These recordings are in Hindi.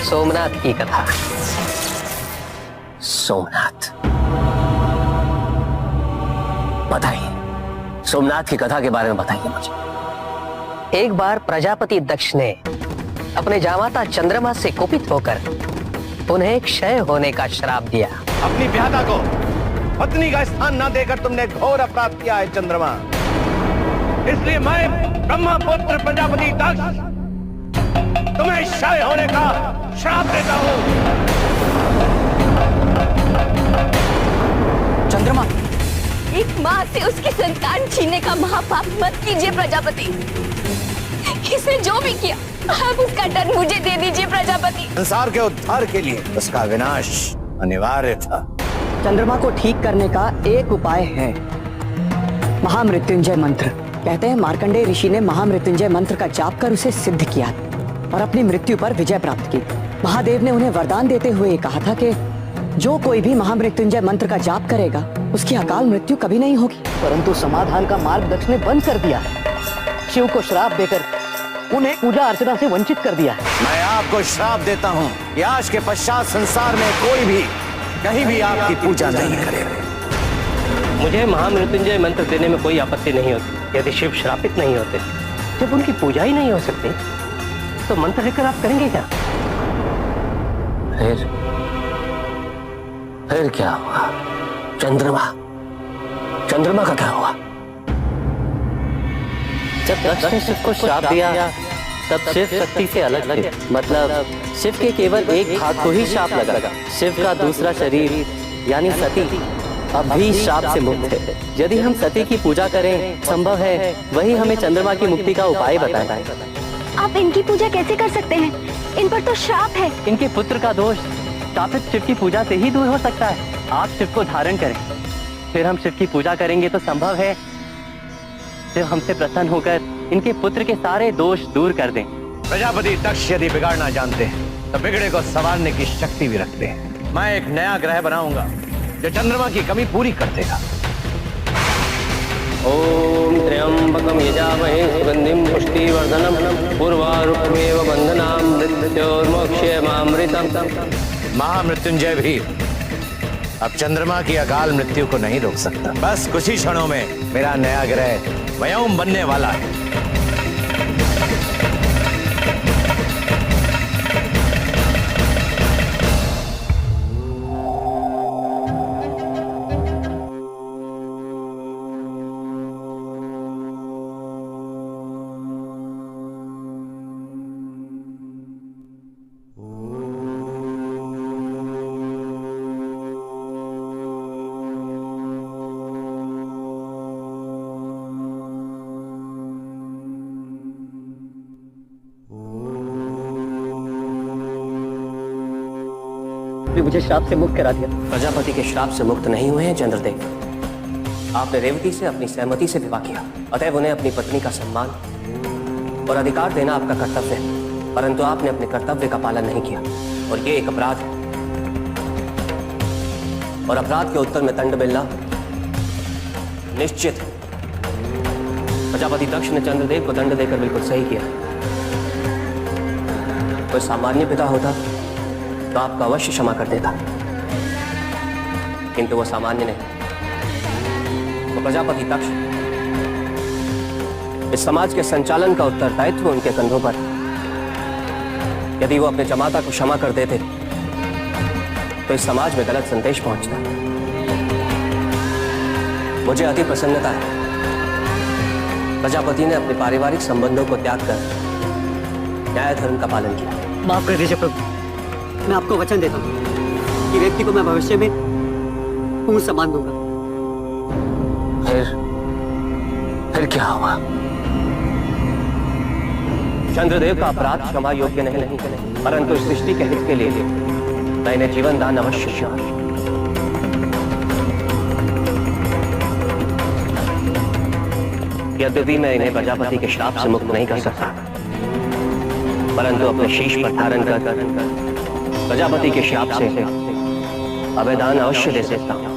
सोमनाथ की कथा। सोमनाथ, बताइए सोमनाथ की कथा के बारे में बताइए मुझे। एक बार प्रजापति दक्ष ने अपने जामाता चंद्रमा से कुपित होकर उन्हें क्षय होने का श्राप दिया। अपनी व्याधा को पत्नी का स्थान न देकर तुमने घोर अपराध किया है चंद्रमा। इसलिए मैं ब्रह्मपुत्र प्रजापति दक्ष तुम्हें क्षय होने का श्राप देता हूं। चंद्रमा, एक माँ से उसकी संतान छीनने का महापाप मत कीजिए प्रजापति। इसने जो भी किया आप उसका दंड मुझे दे दीजिए प्रजापति। संसार के उद्धार के लिए उसका विनाश अनिवार्य था। चंद्रमा को ठीक करने का एक उपाय है, महामृत्युंजय मंत्र। कहते हैं मार्कंडेय ऋषि ने महामृत्युंजय मंत्र का जाप कर उसे सिद्ध किया और अपनी मृत्यु पर विजय प्राप्त की। महादेव ने उन्हें वरदान देते हुए कहा था कि जो कोई भी महामृत्युंजय मंत्र का जाप करेगा उसकी अकाल मृत्यु कभी नहीं होगी। परंतु समाधान का मार्ग दक्ष ने बंद कर दिया है। शिव को श्राप देकर उन्हें पूजा अर्चना से वंचित कर दिया है। मैं आपको श्राप देता हूं कि आज के पश्चात संसार में कोई भी कहीं भी आपकी पूजा नहीं करेगा। मुझे महामृत्युंजय मंत्र देने में कोई आपत्ति नहीं होती यदि शिव श्रापित नहीं होते। जब उनकी पूजा ही नहीं हो सकती तो मंत्र लेकर आप करेंगे क्या? फिर क्या हुआ? चंद्रमा का क्या हुआ? जब दक्ष ने शिव को श्राप दिया तब शिव शक्ति से अलग थे। मतलब शिव के केवल एक भाग को ही श्राप लगा। शिव का दूसरा शरीर यानी सती अब भी श्राप से मुक्त है। यदि हम सती की पूजा करें संभव है वही हमें चंद्रमा की मुक्ति का उपाय बताए। आप इनकी पूजा कैसे कर सकते हैं? इन पर तो श्राप है। इनके पुत्र का दोष शापित शिव की पूजा से ही दूर हो सकता है। आप शिव को धारण करें, फिर हम शिव की पूजा करेंगे तो संभव है शिव हमसे प्रसन्न होकर इनके पुत्र के सारे दोष दूर कर दें। प्रजापति दक्ष यदि बिगाड़ना जानते हैं तो बिगड़े को संवारने की शक्ति भी रखते हैं। मैं एक नया ग्रह बनाऊंगा जो चंद्रमा की कमी पूरी कर देगा। ओम त्र्यंबकम यजामहे सुगंधिम पुष्टिवर्धनम उर्वारुकमेव बंधनाम मृत्योर्मोक्षयमामृतम। महामृत्युंजय भी अब चंद्रमा की अकाल मृत्यु को नहीं रोक सकता। बस कुछ ही क्षणों में मेरा नया ग्रह व्योम बनने वाला है। मुझे श्राप से मुक्त करा दिया। प्रजापति के श्राप से मुक्त नहीं हुए हैं चंद्रदेव। आपने रेवती से अपनी सहमति से विवाह किया, अतएव उन्हें अपनी पत्नी का सम्मान और अधिकार देना आपका कर्तव्य है। परंतु आपने अपने कर्तव्य का पालन नहीं किया और ये एक अपराध है। और अपराध के उत्तर में दंड मिलना निश्चित है। प्रजापति दक्ष ने चंद्रदेव को दंड देकर बिल्कुल सही किया। कोई सामान्य पिता होता तो आपका अवश्य क्षमा कर देता, किंतु वो सामान्य नहीं। तो प्रजापति दक्ष, इस समाज के संचालन का उत्तरदायित्व उनके कंधों पर। यदि वो अपने जमाता को क्षमा कर देते तो इस समाज में गलत संदेश पहुंचता। मुझे अति प्रसन्नता है प्रजापति ने अपने पारिवारिक संबंधों को त्याग कर न्याय धर्म का पालन किया। माफ कर दीजिए प्रभु, मैं आपको वचन देता हूँ कि व्यक्ति को मैं भविष्य में पूर्ण सम्मान दूंगा। फिर क्या हुआ? चंद्रदेव का अपराध क्षमा योग्य नहीं, परंतु सृष्टि के हित के लिए मैं इन्हें जीवन दान अवश्य किया। यद्यपि मैं इन्हें प्रजापति के श्राप से मुक्त नहीं कर सकता, परंतु अपने शीश पर धारण कर प्रजापति के श्राप से अभयदान अवश्य दे सकता हूं।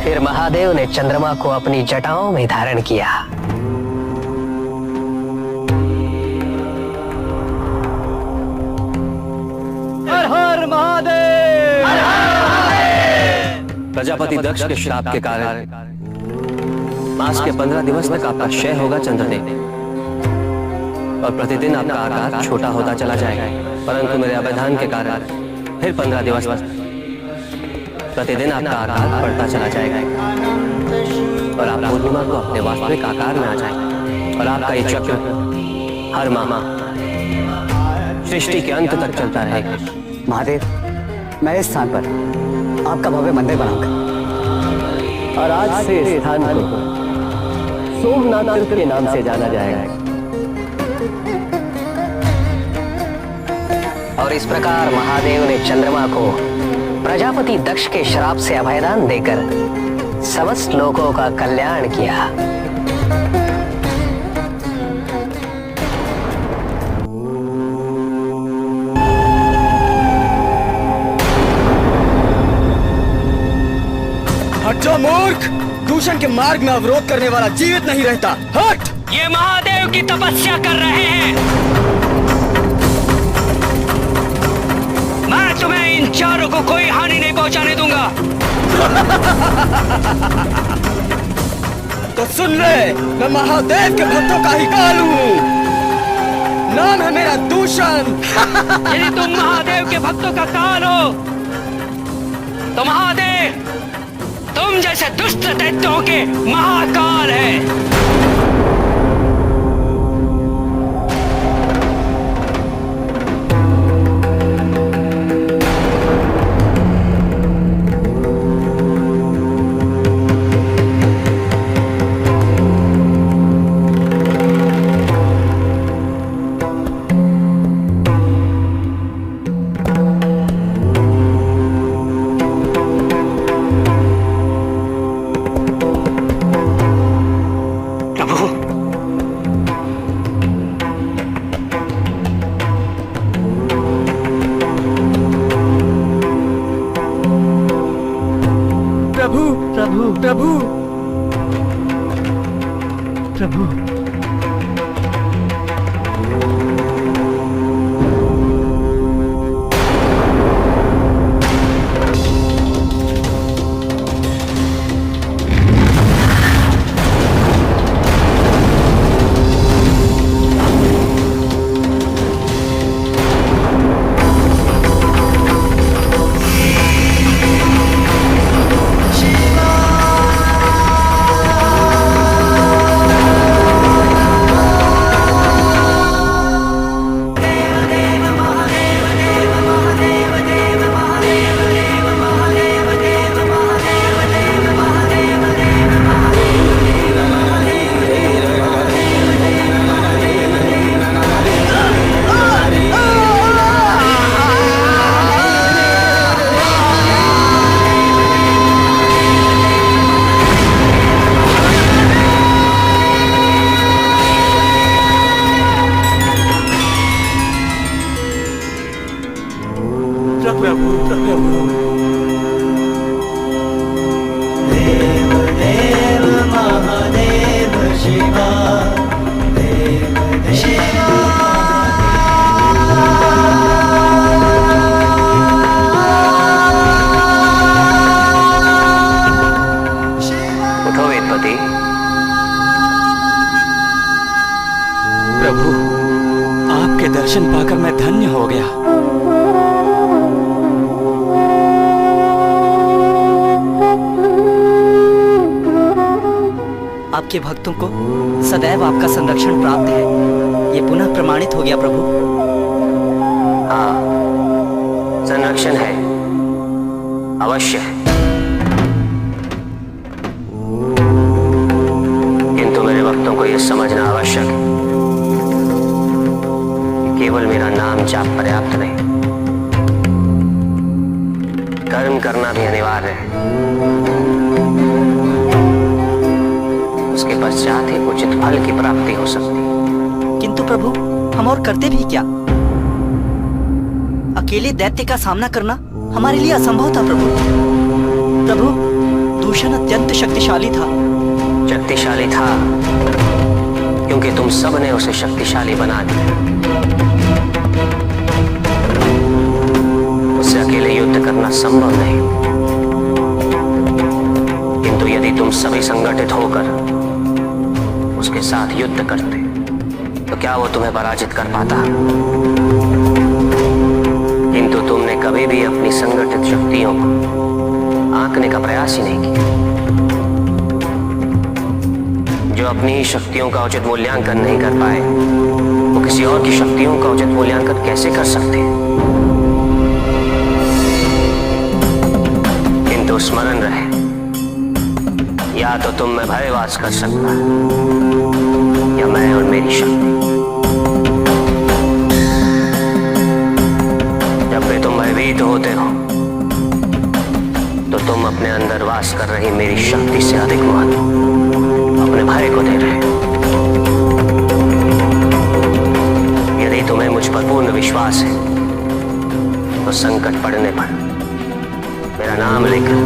फिर महादेव ने चंद्रमा को अपनी जटाओं में धारण किया। महादेव। प्रजापति दक्ष के श्राप के कारण मास के 15 दिवस तक आपका क्षय होगा चंद्रदेव, और प्रतिदिन आपका आकार छोटा होता चला जाएगा। परंतु मेरे अवधान के कारण फिर 15 दिवस प्रतिदिन आपका आकार बढ़ता चला जाएगा, और आप पूर्णिमा को अपने वास्तविक आकार में आ जाएंगे। और आपका ये चक्र हर माह सृष्टि के अंत तक चलता रहेगा। महादेव, मैं इस स्थान पर आपका भव्य मंदिर बनाऊंगा, और आज से इस स्थान को सोमनाथ तीर्थ के नाम से जाना जाएगा। और इस प्रकार महादेव ने चंद्रमा को प्रजापति दक्ष के श्राप से अभयदान देकर समस्त लोगों का कल्याण किया। हट जाओ मूर्ख! दूषण के मार्ग में अवरोध करने वाला जीवित नहीं रहता। हट! ये महादेव की तपस्या कर रहे हैं। मैं तुम्हें इन चारों को कोई हानि नहीं पहुंचाने दूंगा। तो सुन ले, मैं महादेव के भक्तों का ही काल हूँ। नाम है मेरा दूषण। यदि तुम महादेव के भक्तों का काल हो तो महादेव तुम जैसे दुष्ट दैत्यों के महाकाल है। प्रभु, प्रभु, आपके दर्शन पाकर मैं धन्य हो गया। आपके भक्तों को सदैव आपका संरक्षण प्राप्त है, ये पुनः प्रमाणित हो गया प्रभु। हाँ, संरक्षण है, अवश्य है, किंतु मेरे भक्तों को यह समझना आवश्यक है, केवल मेरा नाम जाप पर्याप्त नहीं, कर्म करना भी अनिवार्य है। उसके पश्चात ही उचित फल की प्राप्ति हो सकती है। किंतु प्रभु, हम और करते भी क्या? अकेले दैत्य का सामना करना हमारे लिए असंभव था प्रभु। प्रभु, दूषण अत्यंत शक्तिशाली था। शक्तिशाली था क्योंकि तुम सब ने उसे शक्तिशाली बना दिया। उससे युद्ध करना संभव नहीं, किंतु यदि तुम सभी संगठित होकर उसके साथ युद्ध करते तो क्या वो तुम्हें पराजित कर पाता? किंतु तुमने कभी भी अपनी संगठित शक्तियों को आंकने का प्रयास ही नहीं किया। जो अपनी ही शक्तियों का उचित मूल्यांकन नहीं कर पाए, वो किसी और की शक्तियों का उचित मूल्यांकन कैसे कर सकते हैं? किंतु स्मरण रहे, या तो तुम में भय वास कर सकता है, या मैं और मेरी शक्ति। जब भी तुम भयभीत होते हो तो तुम अपने अंदर वास कर रही मेरी शक्ति से अधिक महत्व अपने भय को दे रहे हो। यदि तुम्हें मुझ पर पूर्ण विश्वास है तो संकट पड़ने पर मेरा नाम लेकर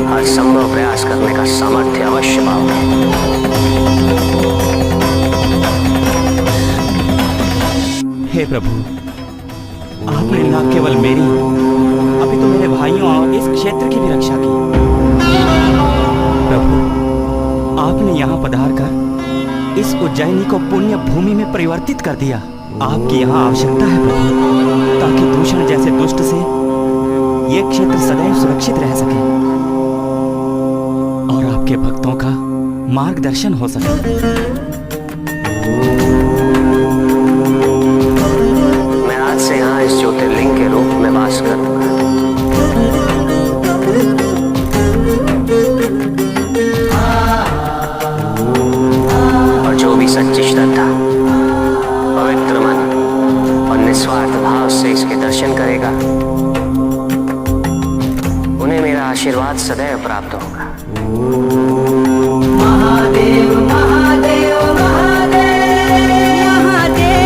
हर संभव प्रयास करने का सामर्थ्य अवश्य पाओगे। हे प्रभु, आपने न केवल मेरी अभी तो मेरे भाइयों और इस क्षेत्र की भी रक्षा की। प्रभु, आपने यहाँ पधार कर इस उज्जैनी को पुण्य भूमि में परिवर्तित कर दिया। आपकी यहाँ आवश्यकता है प्रभु, ताकि दूषण जैसे दुष्ट से ये क्षेत्र सदैव सुरक्षित रह सके और आपके भक्तों का मार्गदर्शन हो सके। मैं आज से यहाँ इस ज्योतिर्लिंग के रूप में वास करूंगा। और जो भी सच्ची श्रद्धा, पवित्र मन और निस्वार्थ भाव से इसके दर्शन करेगा, उन्हें मेरा आशीर्वाद सदैव प्राप्त होगा। महादेव महादेव महादेव महादेव।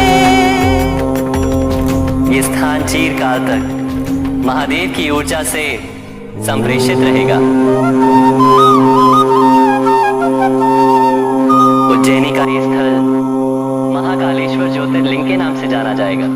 ये स्थान चिरकाल तक महादेव की ऊर्जा से संप्रेषित रहेगा। उज्जैनी का ये स्थल महाकालेश्वर ज्योतिर्लिंग के नाम से जाना जाएगा।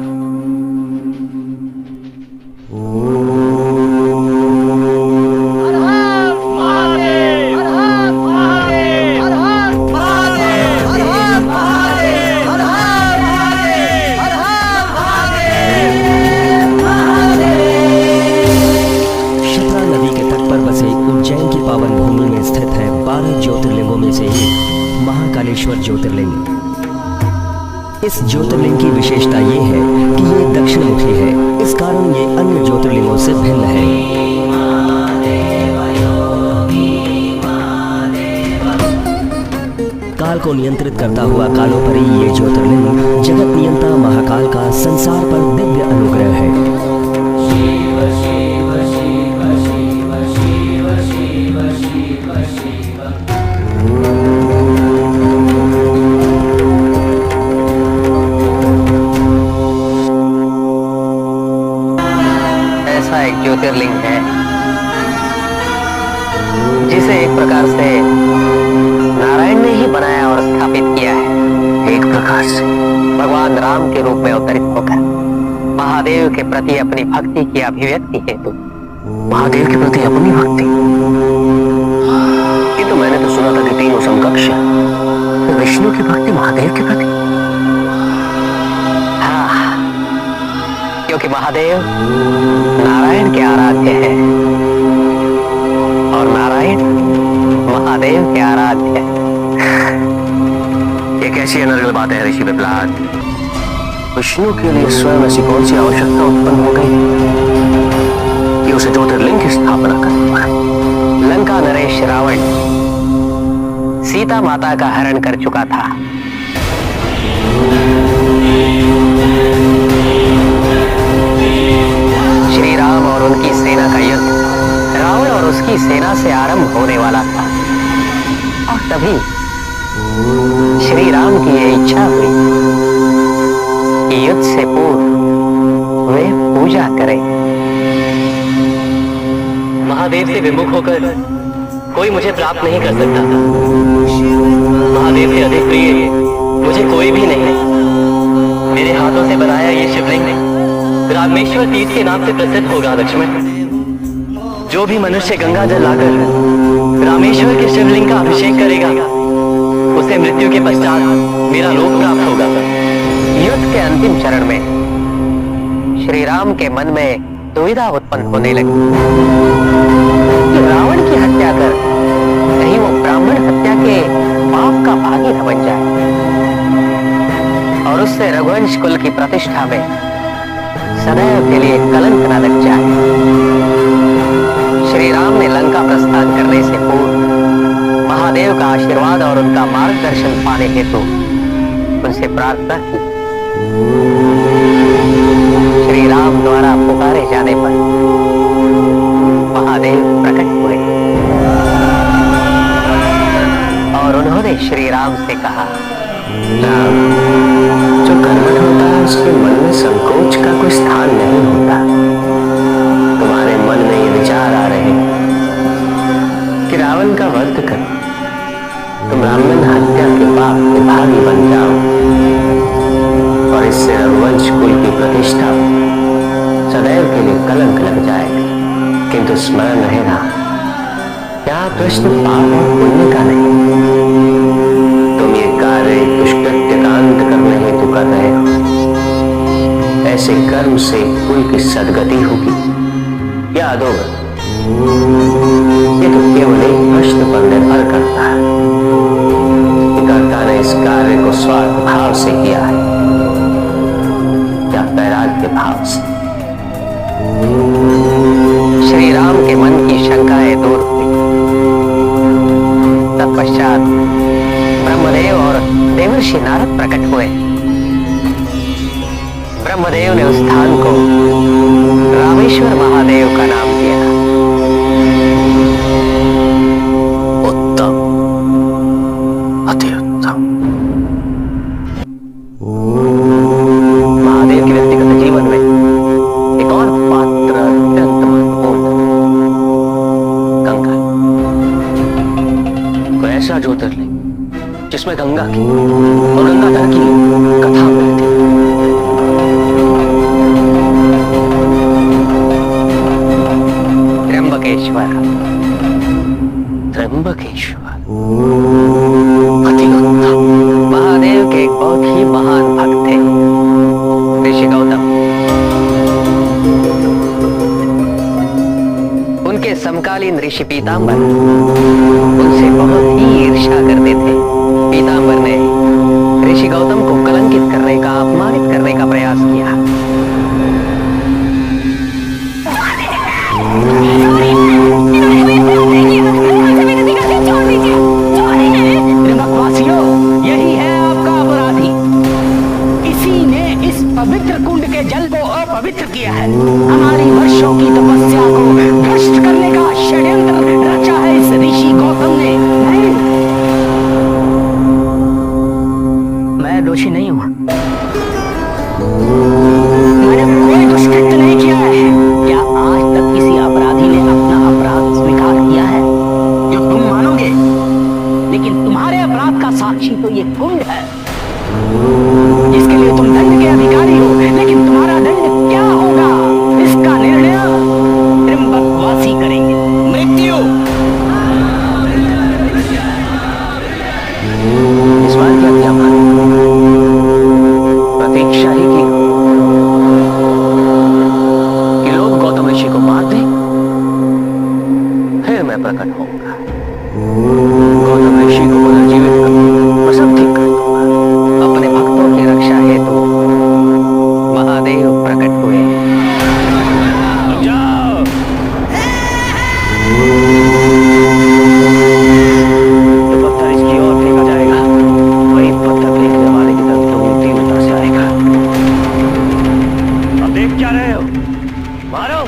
ज्योतिर्लिंग। इस ज्योतिर्लिंग की विशेषता ये है कि ये दक्षिणमुखी है, इस कारण ये अन्य ज्योतिर्लिंगों से भिन्न है। काल को नियंत्रित करता हुआ कालोपरि ये ज्योतिर्लिंग जगत नियंता महाकाल का संसार पर दिव्य अनुग्रह है। ऐसा एक ज्योतिर्लिंग है जिसे एक प्रकार से नारायण ने ही बनाया और स्थापित किया है। एक प्रकार से भगवान राम के रूप में अवतरित होकर महादेव के प्रति अपनी भक्ति की अभिव्यक्ति हेतु। महादेव के प्रति अपनी भक्ति, ये तो मैंने तो सुना था कि तीनों समकक्ष है। विष्णु की भक्ति महादेव के प्रति? हाँ, क्योंकि महादेव नारायण के आराध्य है और नारायण महादेव के आराध्य है। ये कैसी अनर्गल बात है ऋषि पिपलाद? विष्णु के लिए स्वयं ऐसी कौन सी आवश्यकता उत्पन्न हो गई कि उसे ज्योतिर्लिंग की स्थापना करनी पड़ी? लंका नरेश रावण सीता माता का हरण कर चुका था। श्री राम और उनकी सेना का युद्ध रावण और उसकी सेना से आरंभ होने वाला था और तभी श्री राम की यह इच्छा हुई कि युद्ध से पूर्व वे पूजा करें। महादेव से विमुख होकर कोई मुझे प्राप्त नहीं कर सकता। महादेव से अधिक प्रिय मुझे कोई भी नहीं। मेरे हाथों से बनाया ये शिवलिंग रामेश्वर तीर्थ के नाम से प्रसिद्ध होगा लक्ष्मण। जो भी मनुष्य गंगा जल लाकर रामेश्वर के शिवलिंग का अभिषेक करेगा उसे मृत्यु के पश्चात मेरा लोक प्राप्त होगा। युद्ध के अंतिम चरण में श्री राम के मन में दुविधा उत्पन्न होने लगी कि रावण की हत्या कर कहीं वो ब्राह्मण हत्या के पाप का भागी न बन जाए और उससे रघुवंश कुल की प्रतिष्ठा में सदैव के लिए कलंक न लग जाए। श्री राम ने लंका प्रस्थान करने से पूर्व महादेव का आशीर्वाद और उनका मार्गदर्शन पाने हेतु उनसे प्रार्थना की। श्री राम द्वारा पुकारे जाने पर महादेव प्रकट हुए और उन्होंने श्री राम से कहा, राम, जो कर्मठ होता है उसके मन में संकोच का कोई स्थान नहीं होता। तुम्हारे मन में ये विचार आ रहे कि रावण का वध कर तुम ब्राह्मण हत्या के पाप के भागी बन जाओ और इससे रघुवंश कुल की प्रतिष्ठा सदैव के लिए कलंक लग जाएगा। किंतु स्मरण रहेगा, क्या प्रश्न पाप और पुण्य का नहीं, तुम ये कार्य दुष्कृत्य का अंत करने हेतु कर रहे हो। ऐसे कर्म से कुल की सदगति होगी या अधोगति, ये तो केवल एक प्रश्न पर निर्भर करता है कि कर्ता ने इस कार्य को स्वार्थ भाव से किया है या वैराग्य भाव से। श्री राम के मन की शंकाएं दूर हुई। तत्पश्चात ब्रह्मदेव और देवर्षि नारद प्रकट हुए। ब्रह्मदेव ने उस स्थान को रामेश्वर महादेव का नाम दिया। उत्तम, अति उत्तम। महादेव के व्यक्तिगत जीवन में एक और पात्र अत्यंत महत्वपूर्ण, गंगा। कोई ऐसा ज्योतिर्लिंग जिसमें गंगा की और गंगाधर की कथा मिलती है। त्र्यंबकेश्वर। त्र्यंबकेश्वर, अति उत्तम। महादेव के एक बहुत ही महान भक्त थे ऋषि गौतम। उनके समकालीन ऋषि पीताम्बर उनसे बहुत ही ईर्ष्या करते थे। पीताम्बर ने ऋषि गौतम को कलंकित करने का, अपमानित करने का प्रयास किया। त्रिलोकवासियों, यही है आपका अपराधी। इसी ने इस पवित्र कुंड के जल को अपवित्र किया है। हमारी वर्षों की तपस्या को भ्रष्ट करने का षड्यंत्र रचा है इस ऋषि गौतम ने। मैं दोषी नहीं हूँ। मैंने कोई दुष्कृत्य नहीं किया है। क्या आज तक किसी अपराधी ने अपना अपराध स्वीकार किया है जो तुम मानोगे? लेकिन तुम्हारे अपराध का साक्षी तो ये कुंड है जिसके लिए तुम दंड के अधिकारी हो। लेकिन तुम्हारा दंड क्या होगा इसका निर्णय त्र्यंबकवासी करेंगे। मृत्यु। इस बार क्या मानो, प्रतीक्षा ही की कि लोग गौतम ऋषि को मार दें, फिर मैं प्रकट होऊंगा। गौतम ऋषि को पुनर्जीवित करूंगा और सब ठीक कर दूंगा। अपने भक्तों की रक्षा हेतु महादेव प्रकट हुए। जो पत्थर इसकी ओर फेंका जाएगा वही पत्थर फेंकने वाले की तरफ तो उल्टी उतर से आएगा। अब देख क्या रहे हो, मारो।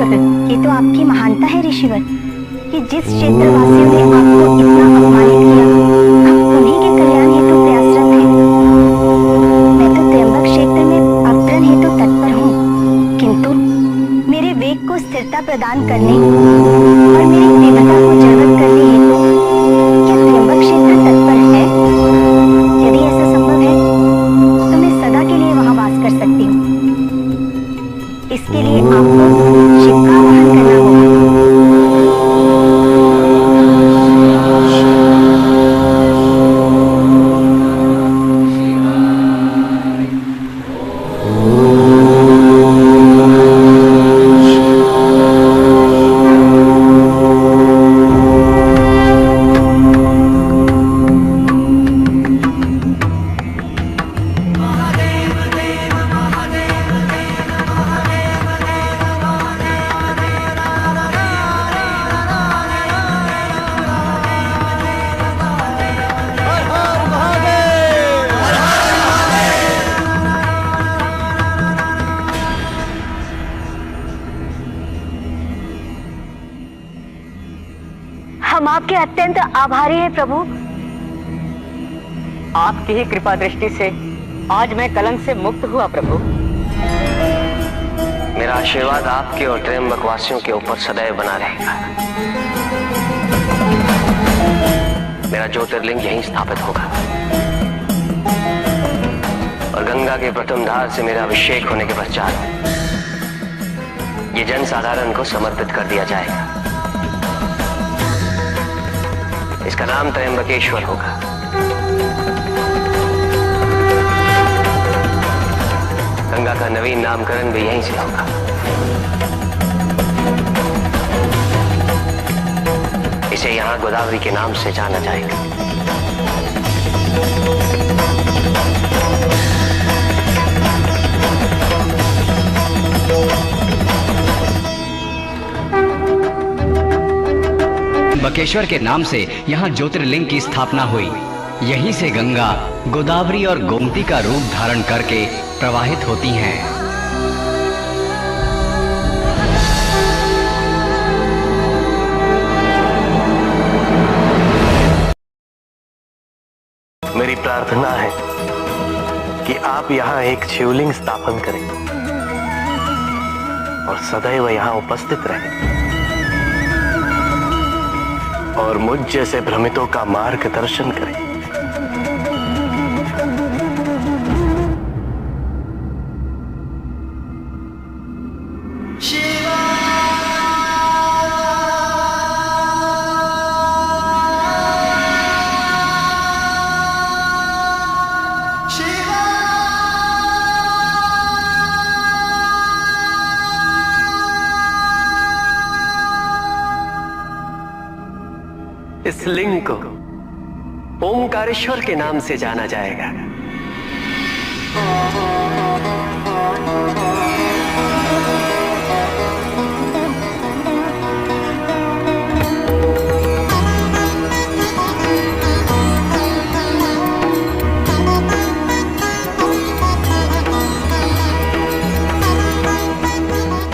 ये तो आपकी महानता है ऋषिवर कि जिस क्षेत्रवासियों ने आपको इतना अपमानित किया आप उन्हीं के कल्याण हेतु प्रयासरत हैं। मैं तो त्र्यंबक क्षेत्र में अवतरण हेतु तत्पर हूँ, किंतु मेरे वेग को स्थिरता प्रदान करने और मेरी तीव्रता को जागृत करने हेतु क्या त्र्यंबक क्षेत्र तत्पर है? यदि ऐसा संभव है तो मैं सदा के लिए वहां वास कर सकती हूँ। इसके लिए आपको शिव का वाहन करना होगा। हम आपके अत्यंत आभारी हैं प्रभु। आपकी ही कृपा दृष्टि से आज मैं कलंक से मुक्त हुआ प्रभु। मेरा आशीर्वाद आपके और त्र्यंबक वासियों के ऊपर सदैव बना रहेगा। मेरा ज्योतिर्लिंग यहीं स्थापित होगा और गंगा के प्रथम धार से मेरा अभिषेक होने के पश्चात ये जन साधारण को समर्पित कर दिया जाएगा। इसका नाम त्र्यंबकेश्वर होगा। गंगा का नवीन नामकरण भी यहीं से होगा। इसे यहां गोदावरी के नाम से जाना जाएगा। त्र्यंबकेश्वर के नाम से यहाँ ज्योतिर्लिंग की स्थापना हुई। यहीं से गंगा गोदावरी और गोमती का रूप धारण करके प्रवाहित होती हैं। मेरी प्रार्थना है कि आप यहाँ एक शिवलिंग स्थापन करें और सदैव यहाँ उपस्थित रहें और मुझ जैसे भ्रमितों का मार्गदर्शन करें। इस लिंग को ओंकारेश्वर के नाम से जाना जाएगा।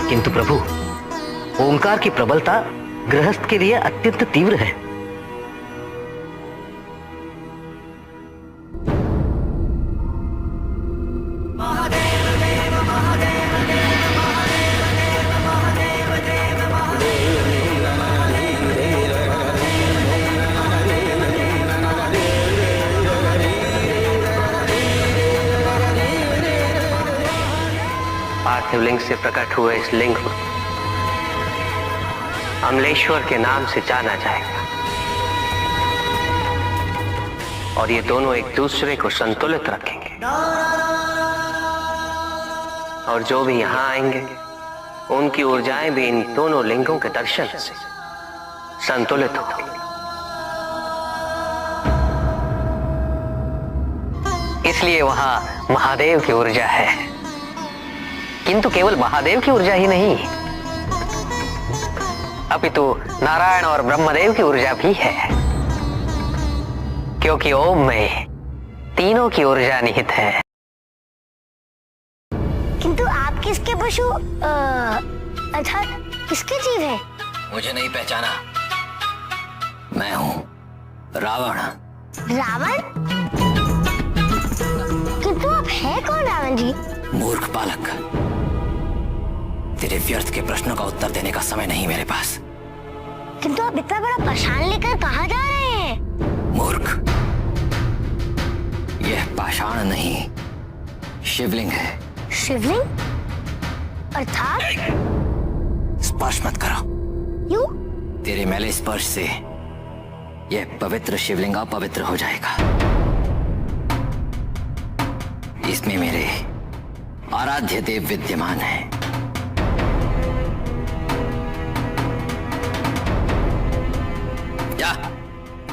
किंतु प्रभु, ओंकार की प्रबलता गृहस्थ के लिए अत्यंत तीव्र है। पार्थिव लिंग से प्रकट हुए इस लिंग को अमलेश्वर के नाम से जाना जाएगा और ये दोनों एक दूसरे को संतुलित रखेंगे और जो भी यहां आएंगे उनकी ऊर्जाएं भी इन दोनों लिंगों के दर्शन से संतुलित होंगी। इसलिए वहां महादेव की ऊर्जा है, किंतु केवल महादेव की ऊर्जा ही नहीं, अपितु नारायण और ब्रह्मदेव की ऊर्जा भी है, क्योंकि ओम में तीनों की ऊर्जा निहित है। किंतु आप किसके पशु अर्थात किसके जीव है? मुझे नहीं पहचाना? मैं हूँ रावण। रावण? किंतु आप है कौन रावण जी? मूर्ख बालक, तेरे व्यर्थ के प्रश्नों का उत्तर देने का समय नहीं मेरे पास। किंतु आप इतना बड़ा पाषाण लेकर कहाँ जा रहे हैं? मूर्ख, यह पाषाण नहीं, शिवलिंग है। शिवलिंग? अर्थात? स्पर्श मत करो। क्यों? तेरे मैले स्पर्श से यह पवित्र शिवलिंग अपवित्र हो जाएगा। इसमें मेरे आराध्य देव विद्यमान है। जा,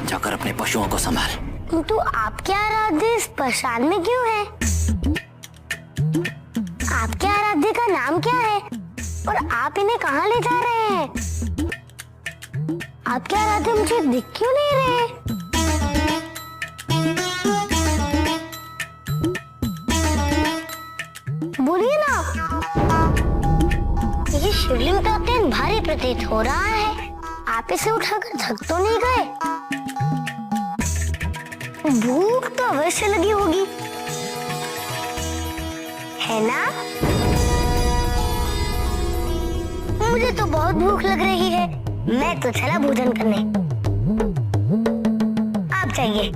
जाकर अपने पशुओं को संभाल। किंतु आपके आराध्य इस पाषाण में क्यों है? आपके आराध्य का नाम क्या है और आप इन्हें कहाँ ले जा रहे हैं? आपके आराध्य मुझे दिख क्यों नहीं रहे? बोलिए ना। ये शिवलिंग तो अत्यंत भारी प्रतीत हो रहा है। आप इसे उठाकर थक तो नहीं गए? भूख तो अवश्य लगी होगी, है ना? मुझे तो बहुत भूख लग रही है। मैं तो चला भोजन करने। आप जाइए।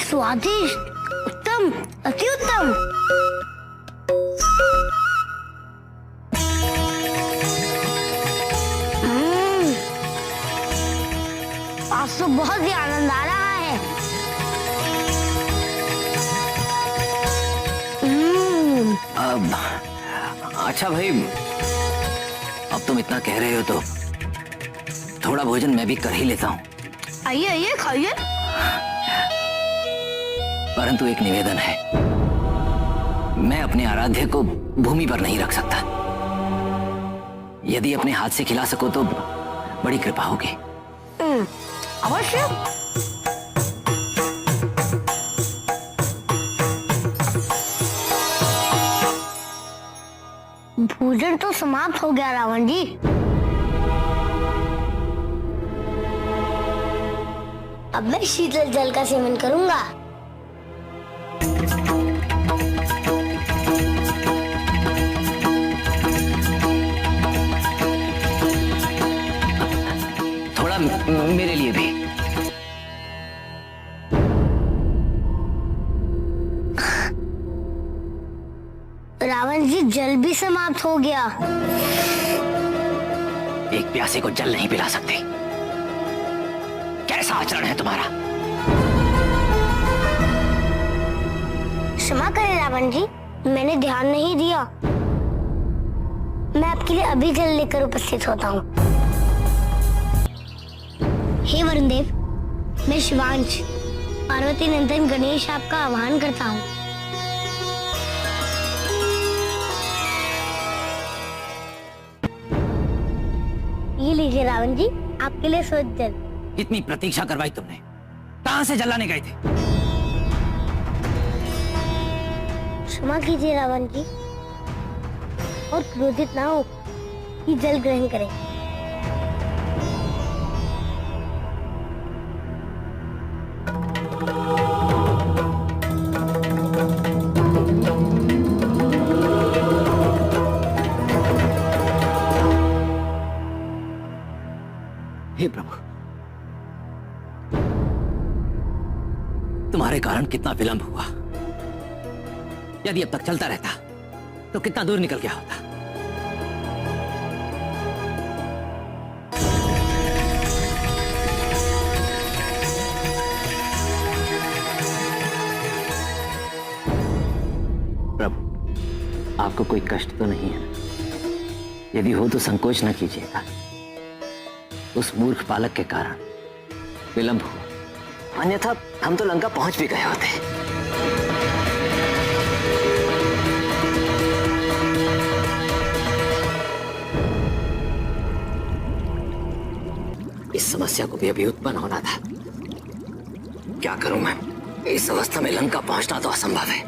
स्वादिष्ट, उत्तम, अति उत्तम। आज तो बहुत ही आनंद आ रहा है। अब अच्छा भाई, अब तुम इतना कह रहे हो तो थोड़ा भोजन मैं भी कर ही लेता हूँ। आइए आइए, खाइए। परंतु एक निवेदन है, मैं अपने आराध्य को भूमि पर नहीं रख सकता। यदि अपने हाथ से खिला सको तो बड़ी कृपा होगी। अवश्य। भोजन तो समाप्त हो गया रावण जी। अब मैं शीतल जल का सेवन करूंगा। थोड़ा मेरे लिए भी। रावण जी, जल भी समाप्त हो गया। एक प्यासे को जल नहीं पिला सकते। कैसा आचरण है तुम्हारा? क्षमा करें रावण जी, मैंने ध्यान नहीं दिया। मैं आपके लिए अभी जल लेकर उपस्थित होता हूँ। हे वरुण देव, मैं शिवांश, पार्वती नंदन गणेश आपका आह्वान करता हूँ। ये लीजिए रावण जी, आपके लिए स्वच्छ जल। इतनी प्रतीक्षा करवाई तुमने, कहां से जल लाने गए थे? क्षमा कीजिए रावण जी, और क्रोधित ना हो, कि जल ग्रहण करें। हे प्रभु, तुम्हारे कारण कितना विलंब हुआ। यदि अब तक चलता रहता तो कितना दूर निकल गया होता। प्रभु, आपको कोई कष्ट तो नहीं है? यदि हो तो संकोच न कीजिएगा। उस मूर्ख बालक के कारण विलंब हुआ, अन्यथा हम तो लंका पहुंच भी गए होते। इस समस्या को भी अभी उत्पन्न होना था। क्या करूं मैं? इस अवस्था में लंका पहुंचना तो असंभव है।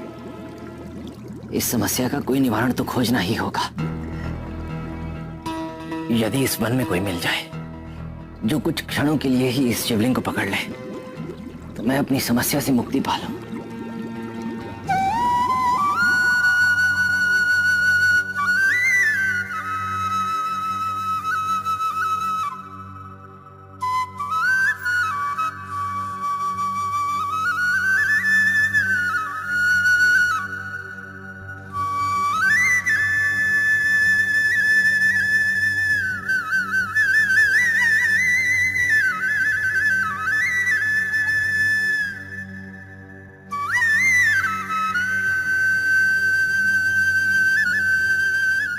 इस समस्या का कोई निवारण तो खोजना ही होगा। यदि इस वन में कोई मिल जाए जो कुछ क्षणों के लिए ही इस शिवलिंग को पकड़ ले, तो मैं अपनी समस्या से मुक्ति पा लूं।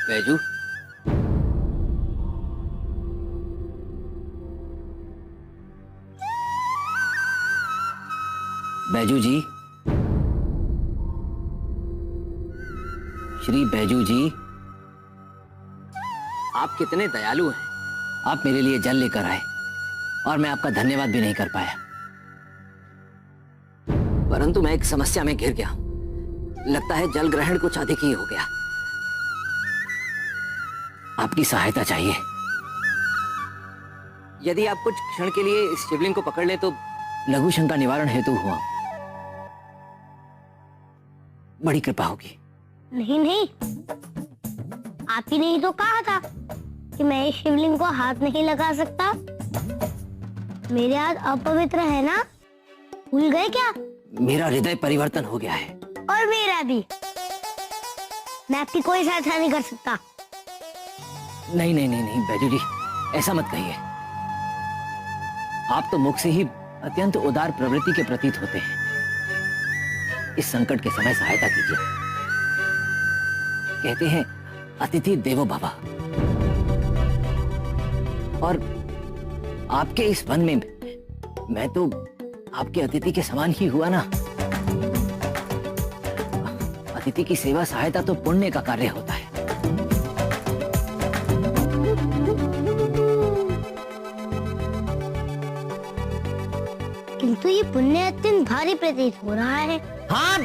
बैजू, बैजू जी, श्री बैजू जी, आप कितने दयालु हैं। आप मेरे लिए जल लेकर आए और मैं आपका धन्यवाद भी नहीं कर पाया। परंतु मैं एक समस्या में घिर गया। लगता है जल ग्रहण कुछ अधिक ही हो गया। आपकी सहायता चाहिए। यदि आप कुछ क्षण के लिए इस शिवलिंग को पकड़ ले तो लघु शंका निवारण हेतु हुआ। बड़ी कृपा होगी। नहीं नहीं, आप ही नहीं तो कहा था कि मैं इस शिवलिंग को हाथ नहीं लगा सकता। मेरे हाथ अपवित्र है ना, भूल गए क्या? मेरा हृदय परिवर्तन हो गया है। और मेरा भी। मैं आपकी कोई सहायता नहीं कर सकता। नहीं नहीं नहीं नहीं बैजू जी, ऐसा मत कहिए। आप तो मुख से ही अत्यंत उदार प्रवृत्ति के प्रतीत होते हैं। इस संकट के समय सहायता कीजिए। कहते हैं अतिथि देवो भव, और आपके इस वन में मैं तो आपके अतिथि के समान ही हुआ ना। अतिथि की सेवा सहायता तो पुण्य का कार्य होता है। किंतु ये पुण्य अत्यंत भारी प्रतीत हो रहा है। हाँ,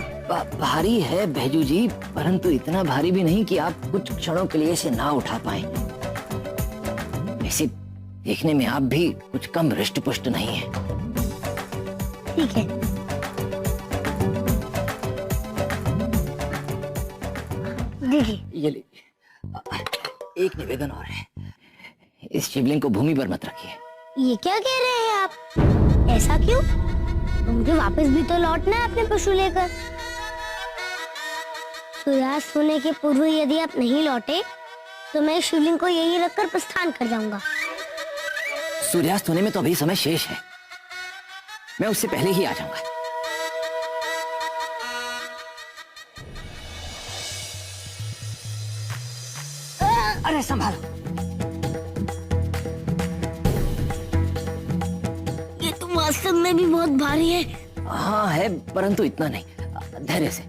भारी है बैजू जी, परंतु इतना भारी भी नहीं कि आप कुछ क्षणों के लिए इसे ना उठा पाए। ऐसे देखने में आप भी कुछ कम हृष्ट पुष्ट नहीं है। ठीक है, दीजिए। ये लीजिए। एक निवेदन और है, इस शिवलिंग को भूमि पर मत रखिए। ये क्या कह रहे हैं आप? ऐसा क्यों? तो मुझे वापस भी तो लौटना है अपने पशु लेकर। सूर्यास्त होने के पूर्व यदि आप नहीं लौटे तो मैं शिवलिंग को यही रखकर प्रस्थान कर जाऊंगा। सूर्यास्त होने में तो अभी समय शेष है। मैं उससे पहले ही आ जाऊंगा। अरे संभालो। ये तो वास्तव में भी बहुत भारी है। हाँ है, परंतु इतना नहीं। धैर्य से।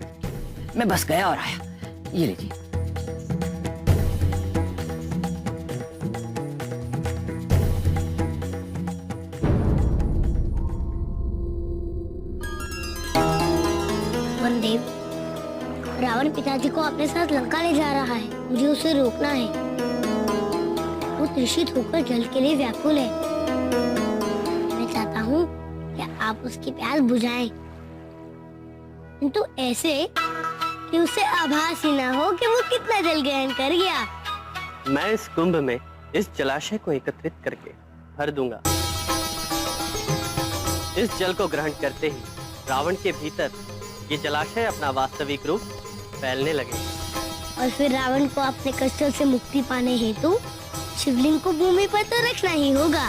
मैं बस गया और आया। ये लीजिए। वनदेव, रावण पिताजी को अपने साथ लंका ले जा रहा है। मुझे उसे रोकना है। वो तृषित होकर जल के लिए व्याकुल है। मैं चाहता हूँ कि आप उसकी प्यास बुझाएं, किंतु ऐसे कि उसे आभास ही ना हो कि वो कितना जल ग्रहण कर गया। मैं इस कुंभ में इस जलाशय को एकत्रित करके भर दूंगा। इस जल को ग्रहण करते ही रावण के भीतर ये जलाशय अपना वास्तविक रूप फैलने लगे और फिर रावण को अपने कष्टों से मुक्ति पाने हेतु शिवलिंग को भूमि पर तो रखना ही होगा।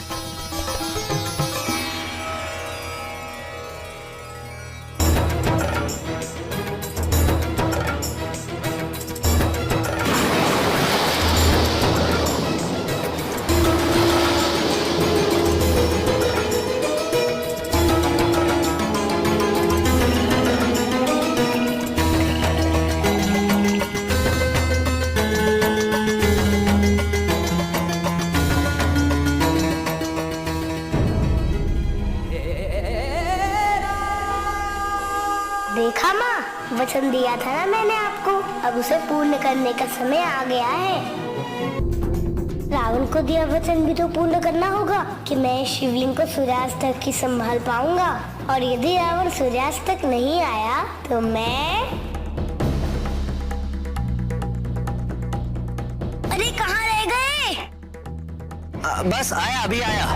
वचन दिया था ना मैंने आपको, अब उसे पूर्ण करने का समय आ गया है। रावण को दिया वचन भी तो पूर्ण करना होगा कि मैं शिवलिंग को सूर्यास्त तक ही संभाल पाऊंगा, और यदि रावण सूर्यास्त तक नहीं आया तो मैं... अरे कहाँ रह गए? बस आया, अभी आया।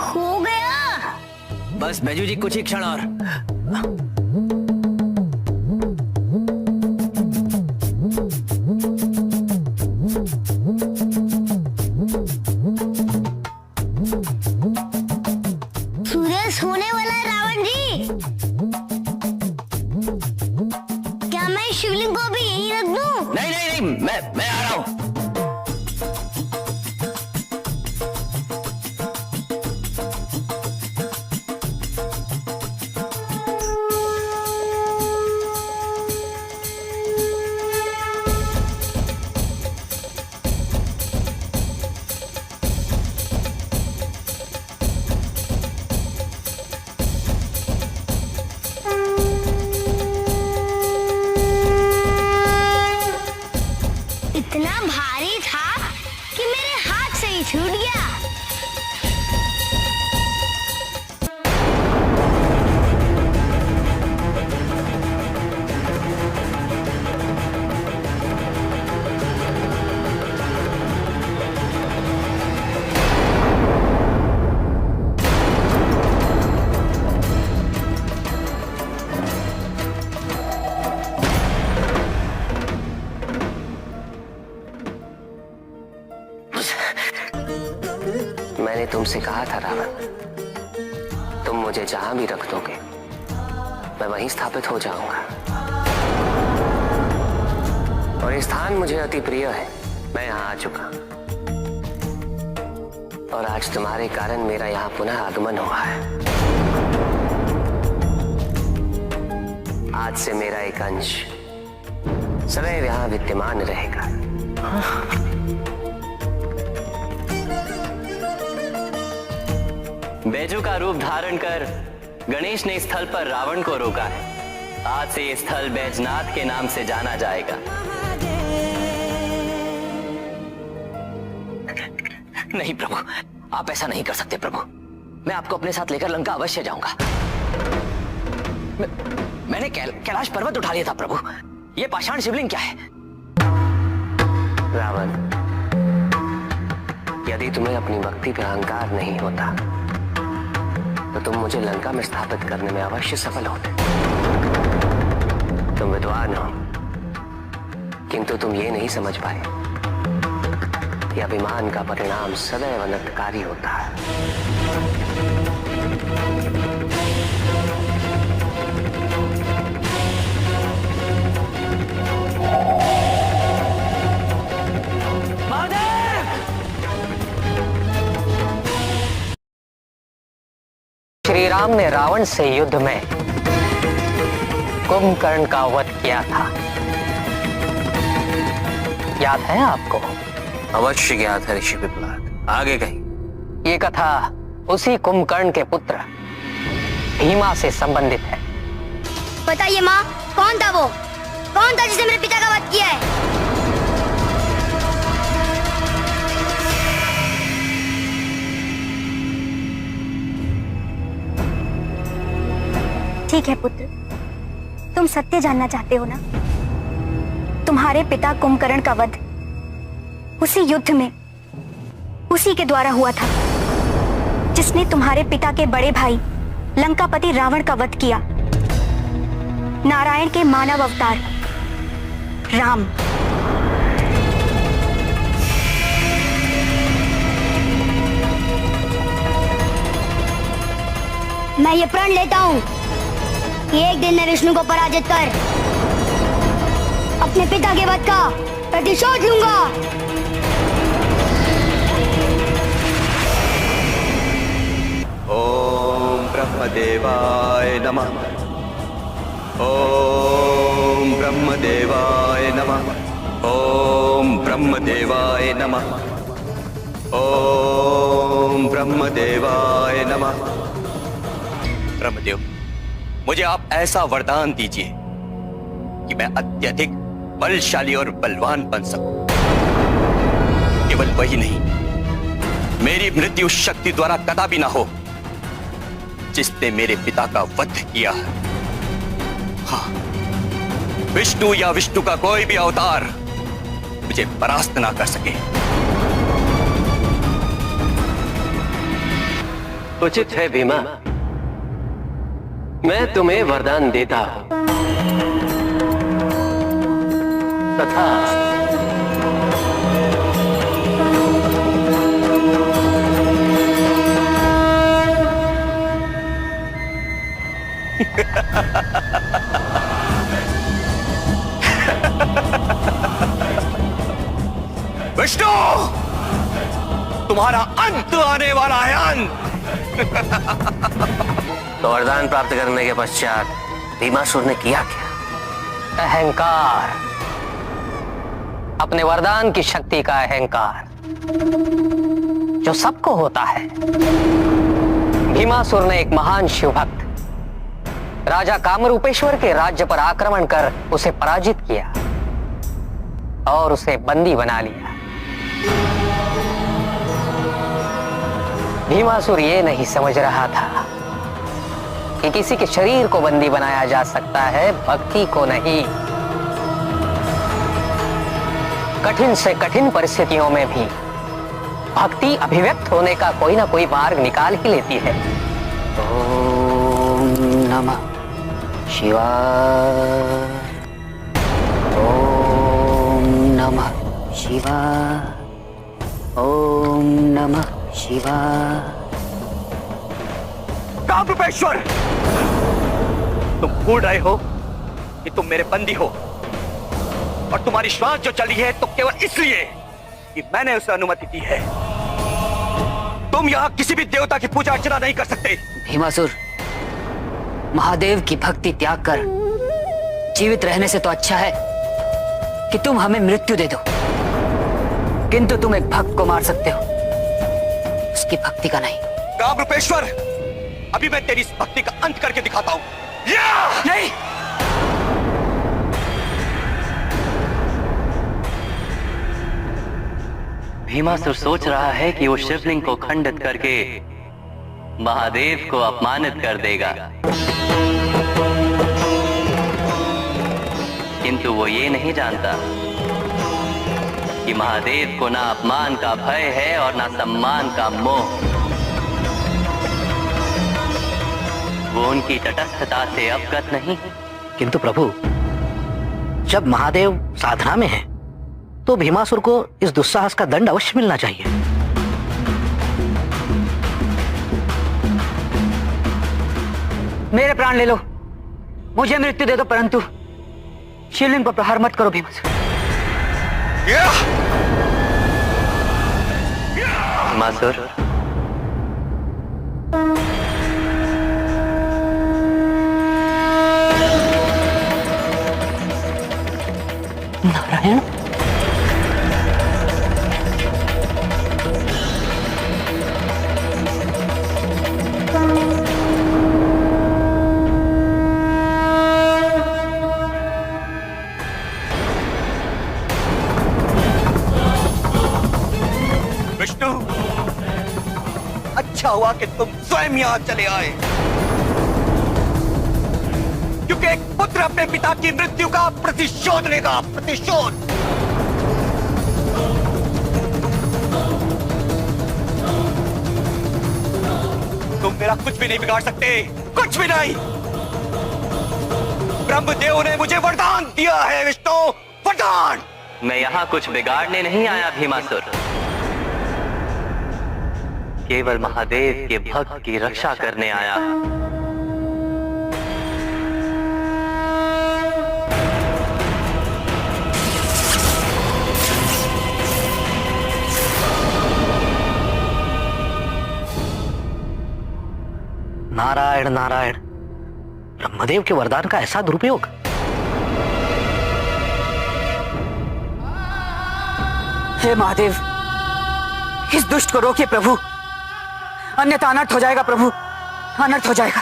हो गया। बस बैजू जी कुछ ही क्षण और। सूर्यास्त होने वाला है रावण जी। क्या मैं शिवलिंग को भी यहीं रख दूं? नहीं नहीं नहीं, मैं आ रहा हूं। इतना भारी था कि मेरे हाथ से ही छूट गया। मैंने तुमसे कहा था रावण, तुम मुझे जहां भी रख दोगे मैं वहीं स्थापित हो जाऊंगा, और ये स्थान मुझे अति प्रिय है। मैं यहां आ चुका और आज तुम्हारे कारण मेरा यहां पुनः आगमन हुआ है। आज से मेरा एक अंश सदैव यहां विद्यमान रहेगा। बैजू का रूप धारण कर गणेश ने स्थल पर रावण को रोका है। आज से ये स्थल बैजनाथ के नाम से जाना जाएगा। नहीं प्रभु, आप ऐसा नहीं कर सकते प्रभु। मैं आपको अपने साथ लेकर लंका अवश्य जाऊंगा। मैंने कैलाश पर्वत उठा लिया था प्रभु। ये पाषाण शिवलिंग क्या है? रावण, यदि तुम्हें अपनी भक्ति पे अहंकार नहीं होता तो तुम मुझे लंका में स्थापित करने में अवश्य सफल होते। तुम विद्वान हो, किंतु तुम ये नहीं समझ पाए कि अभिमान का परिणाम सदैव अनर्थकारी होता है। श्री राम ने रावण से युद्ध में कुंभकर्ण का वध किया था, याद है आपको? अवश्य याद है ऋषि पिपलाद। आगे कही। ये कथा उसी कुंभकर्ण के पुत्र भीमा से संबंधित है। बताइए माँ, कौन था वो? कौन था जिसने मेरे पिता का वध किया है? ठीक है पुत्र, तुम सत्य जानना चाहते हो ना? तुम्हारे पिता कुंभकर्ण का वध उसी युद्ध में उसी के द्वारा हुआ था जिसने तुम्हारे पिता के बड़े भाई लंकापति रावण का वध किया। नारायण के मानव अवतार राम। मैं ये प्रण लेता हूँ कि एक दिन मैं विष्णु को पराजित कर अपने पिता के वध का प्रतिशोध लूंगा। ओम ब्रह्मदेवाय नमः। ओम ब्रह्मदेवाय नमः। ओम ब्रह्मदेवाय नमः। ओम ब्रह्मदेवाय नमः। ब्रह्मदेव, मुझे आप ऐसा वरदान दीजिए कि मैं अत्यधिक बलशाली और बलवान बन सकूं। केवल वही नहीं, मेरी मृत्यु शक्ति द्वारा कदापि ना हो जिसने मेरे पिता का वध किया। हाँ, विष्णु या विष्णु का कोई भी अवतार मुझे परास्त ना कर सके। उचित है भीमा, मैं तुम्हें वरदान देता हूं। तथा विष्णु, तुम्हारा अंत आने वाला है, अंत। तो वरदान प्राप्त करने के पश्चात भीमासुर ने किया क्या? अहंकार, अपने वरदान की शक्ति का अहंकार जो सबको होता है। भीमासुर ने एक महान शिव भक्त राजा कामरूपेश्वर के राज्य पर आक्रमण कर उसे पराजित किया और उसे बंदी बना लिया। भीमासुर ये नहीं समझ रहा था कि किसी के शरीर को बंदी बनाया जा सकता है, भक्ति को नहीं। कठिन से कठिन परिस्थितियों में भी भक्ति अभिव्यक्त होने का कोई ना कोई मार्ग निकाल ही लेती है। ओम नमः शिवाय, ओम नमः शिवाय, ओम नमः शिवाय। कामरूपेश्वर, तुम भूल रहे हो कि तुम मेरे बंदी हो और तुम्हारी श्वास जो चली है तो केवल इसलिए कि मैंने उसे अनुमति दी है। तुम यहाँ किसी भी देवता की पूजा अर्चना नहीं कर सकते। भीमासुर, महादेव की भक्ति त्याग कर जीवित रहने से तो अच्छा है कि तुम हमें मृत्यु दे दो, किंतु तुम एक भक्त को मार सकते हो, उसकी भक्ति का नहीं। कामरूपेश्वर, अभी मैं तेरी इस भक्ति का अंत करके दिखाता हूं। नहीं, भीमासुर सोच रहा है कि वो शिवलिंग को खंडित करके महादेव को अपमानित कर देगा, किंतु वो ये नहीं जानता कि महादेव को ना अपमान का भय है और ना सम्मान का मोह। वो उनकी तटस्थता से अवगत नहीं। किंतु प्रभु, जब महादेव साधना में है तो भीमासुर को इस दुस्साहस का दंड अवश्य मिलना चाहिए। मेरे प्राण ले लो, मुझे मृत्यु दे दो, परंतु शिवलिंग पर प्रहार मत करो भीमासुर। भीमासुर, नारायण, विष्णु, अच्छा हुआ कि तुम स्वयं यहां चले आए, क्योंकि एक पुत्र अपने पिता की मृत्यु का प्रतिशोध लेगा। प्रतिशोध। तुम मेरा कुछ भी नहीं बिगाड़ सकते, कुछ भी नहीं। ब्रह्मदेव ने मुझे वरदान दिया है विष्णु, वरदान। मैं यहाँ कुछ बिगाड़ने नहीं आया भीमासुर, केवल महादेव के भक्त की रक्षा करने आया। नारायण नारायण, ब्रह्मदेव के वरदान का ऐसा दुरुपयोग। हे महादेव, इस दुष्ट को रोकिए प्रभु, अन्यथा अनर्थ हो जाएगा प्रभु, अनर्थ हो जाएगा।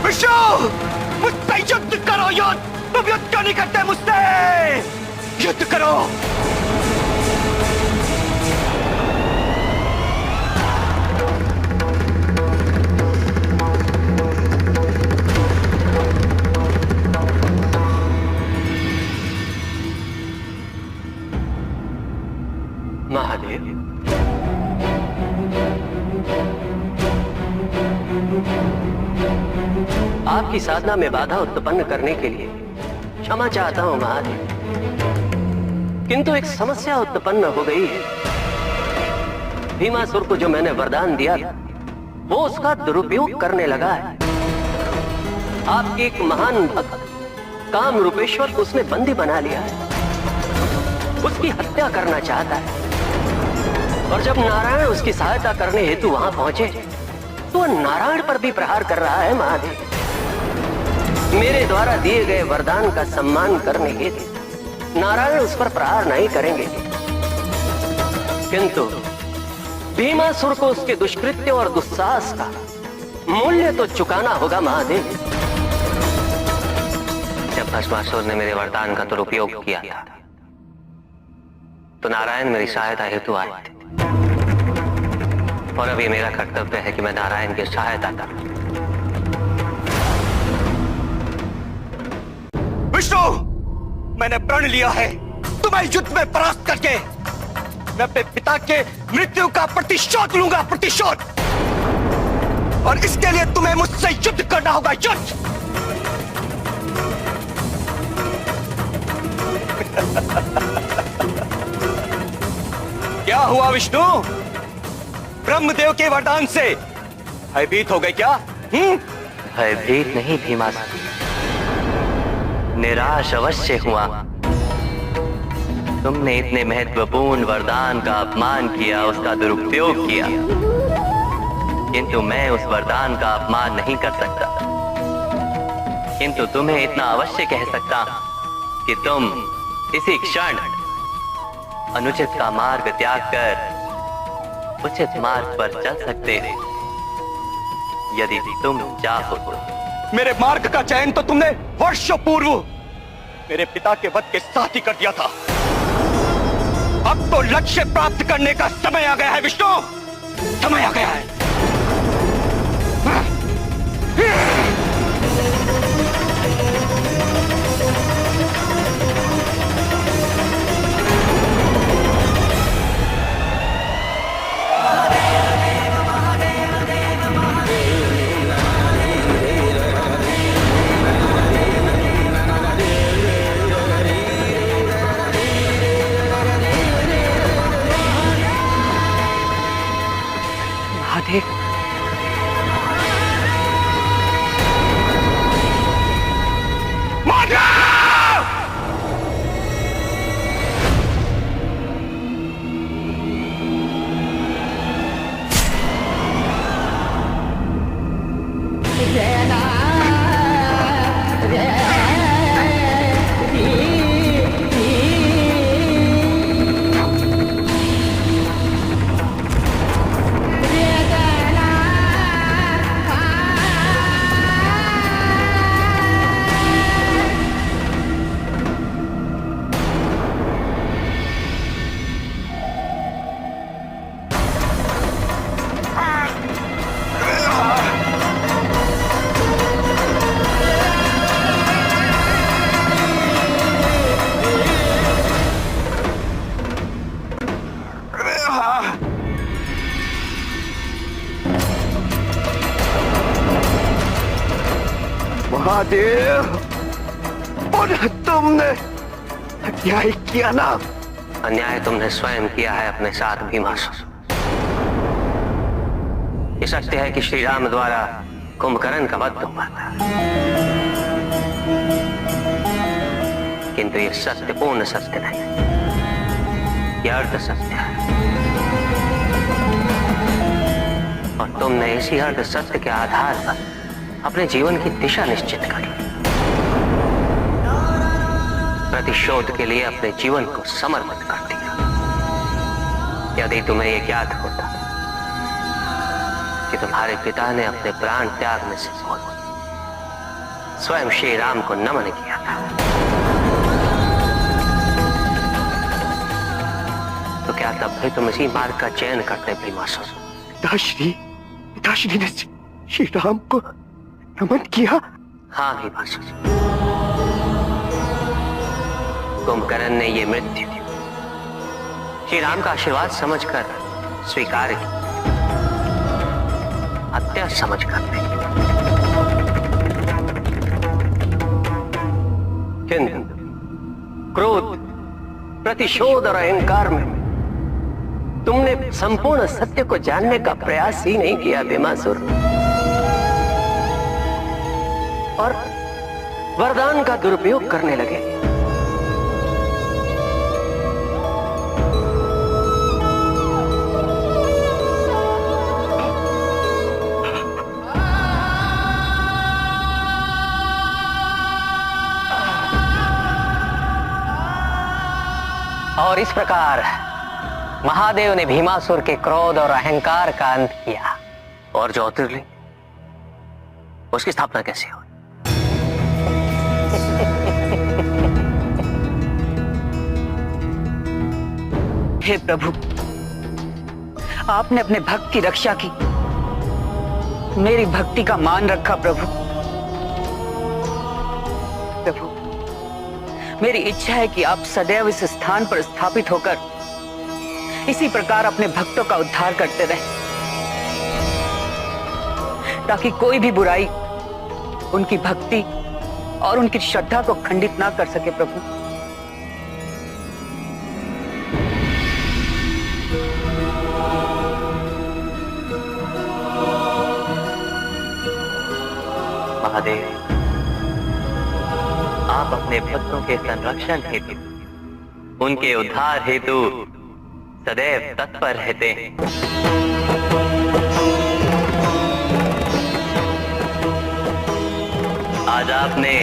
विष्णु, मुझसे युद्ध करो, युद्ध। तुम युद्ध क्यों नहीं करते मुझसे? युद्ध करो। महादेव, आपकी साधना में बाधा उत्पन्न करने के लिए क्षमा चाहता हूं महादेव, किंतु एक समस्या उत्पन्न हो गई है। भीमासुर को जो मैंने वरदान दिया था, वो उसका दुरुपयोग करने लगा है। आपके एक महान भक्त काम रूपेश्वर को उसने बंदी बना लिया है, उसकी हत्या करना चाहता है। और जब नारायण उसकी सहायता करने हेतु वहां पहुंचे, तो वह नारायण पर भी प्रहार कर रहा है महादेव। मेरे द्वारा दिए गए वरदान का सम्मान करने हेतु नारायण उस पर प्रहार नहीं करेंगे, किंतु भीमासुर को उसके दुष्कृत्य और दुस्साहस का मूल्य तो चुकाना होगा महादेव। जब भस्मासुर ने मेरे वरदान का दुरुपयोग किया था, तो नारायण मेरी सहायता हेतु आए थे, और अब ये मेरा कर्तव्य है कि मैं नारायण की सहायता करूं। विष्णु, मैंने प्रण लिया है तुम्हें युद्ध में परास्त करके मैं अपने पिता के मृत्यु का प्रतिशोध लूंगा, प्रतिशोध। और इसके लिए तुम्हें मुझसे युद्ध करना होगा, युद्ध। क्या हुआ विष्णु? ब्रह्मदेव के वरदान से भयभीत हो गए क्या? भयभीत नहीं भीमासुर, निराश अवश्य हुआ। तुमने इतने महत्वपूर्ण वरदान का अपमान किया, उसका दुरुपयोग किया, किंतु मैं उस वरदान का अपमान नहीं कर सकता। किंतु तुम्हें इतना अवश्य कह सकता कि तुम इसी क्षण अनुचित का मार्ग त्याग कर उचित मार्ग पर चल सकते हो, यदि तुम चाहो तो। मेरे मार्ग का चयन तो तुमने वर्षों पूर्व मेरे पिता के वध के साथ ही कर दिया था। अब तो लक्ष्य प्राप्त करने का समय आ गया है विष्णु, समय आ गया है। महादेव, और तुमने अन्याय किया ना? अन्याय तुमने स्वयं किया है अपने साथ भीमासुर। ये सत्य है कि श्री राम द्वारा कुंभकर्ण का वध हुआ था, किंतु ये सत्य पूर्ण सत्य नहीं, यह अर्ध सत्य है। और तुमने इसी अर्ध सत्य के आधार पर अपने जीवन की दिशा निश्चित कर ली। प्रतिशोध के लिए अपने जीवन को समर्पित कर दिया। यदि तुम्हें यह ज्ञात होता कि तुम्हारे पिता ने अपने प्राण त्यागने से पूर्व स्वयं श्री राम को नमन किया था, तो क्या तब भी तुम इसी मार्ग का चयन करते भीमासुर? पिताश्री ने श्री राम को नमन किया? हाँ भीमासुर, कुंभकर्ण ने ये मृत्यु श्री राम का आशीर्वाद समझकर स्वीकार की, हत्या समझकर नहीं। किंतु क्रोध, प्रतिशोध और अहंकार में तुमने संपूर्ण सत्य को जानने का प्रयास ही नहीं किया भीमासुर, और वरदान का दुरुपयोग करने लगे। और इस प्रकार महादेव ने भीमासुर के क्रोध और अहंकार का अंत किया। और ज्योतिर्लिंग, उसकी स्थापना कैसे हुई? हे प्रभु, आपने अपने भक्त की रक्षा की, मेरी भक्ति का मान रखा। प्रभु, मेरी इच्छा है कि आप सदैव इस स्थान पर स्थापित होकर इसी प्रकार अपने भक्तों का उद्धार करते रहें, ताकि कोई भी बुराई उनकी भक्ति और उनकी श्रद्धा को खंडित ना कर सके। प्रभु, महादेव, आप अपने भक्तों के संरक्षण हेतु, उनके उद्धार हेतु सदैव तत्पर रहते हैं। आज आपने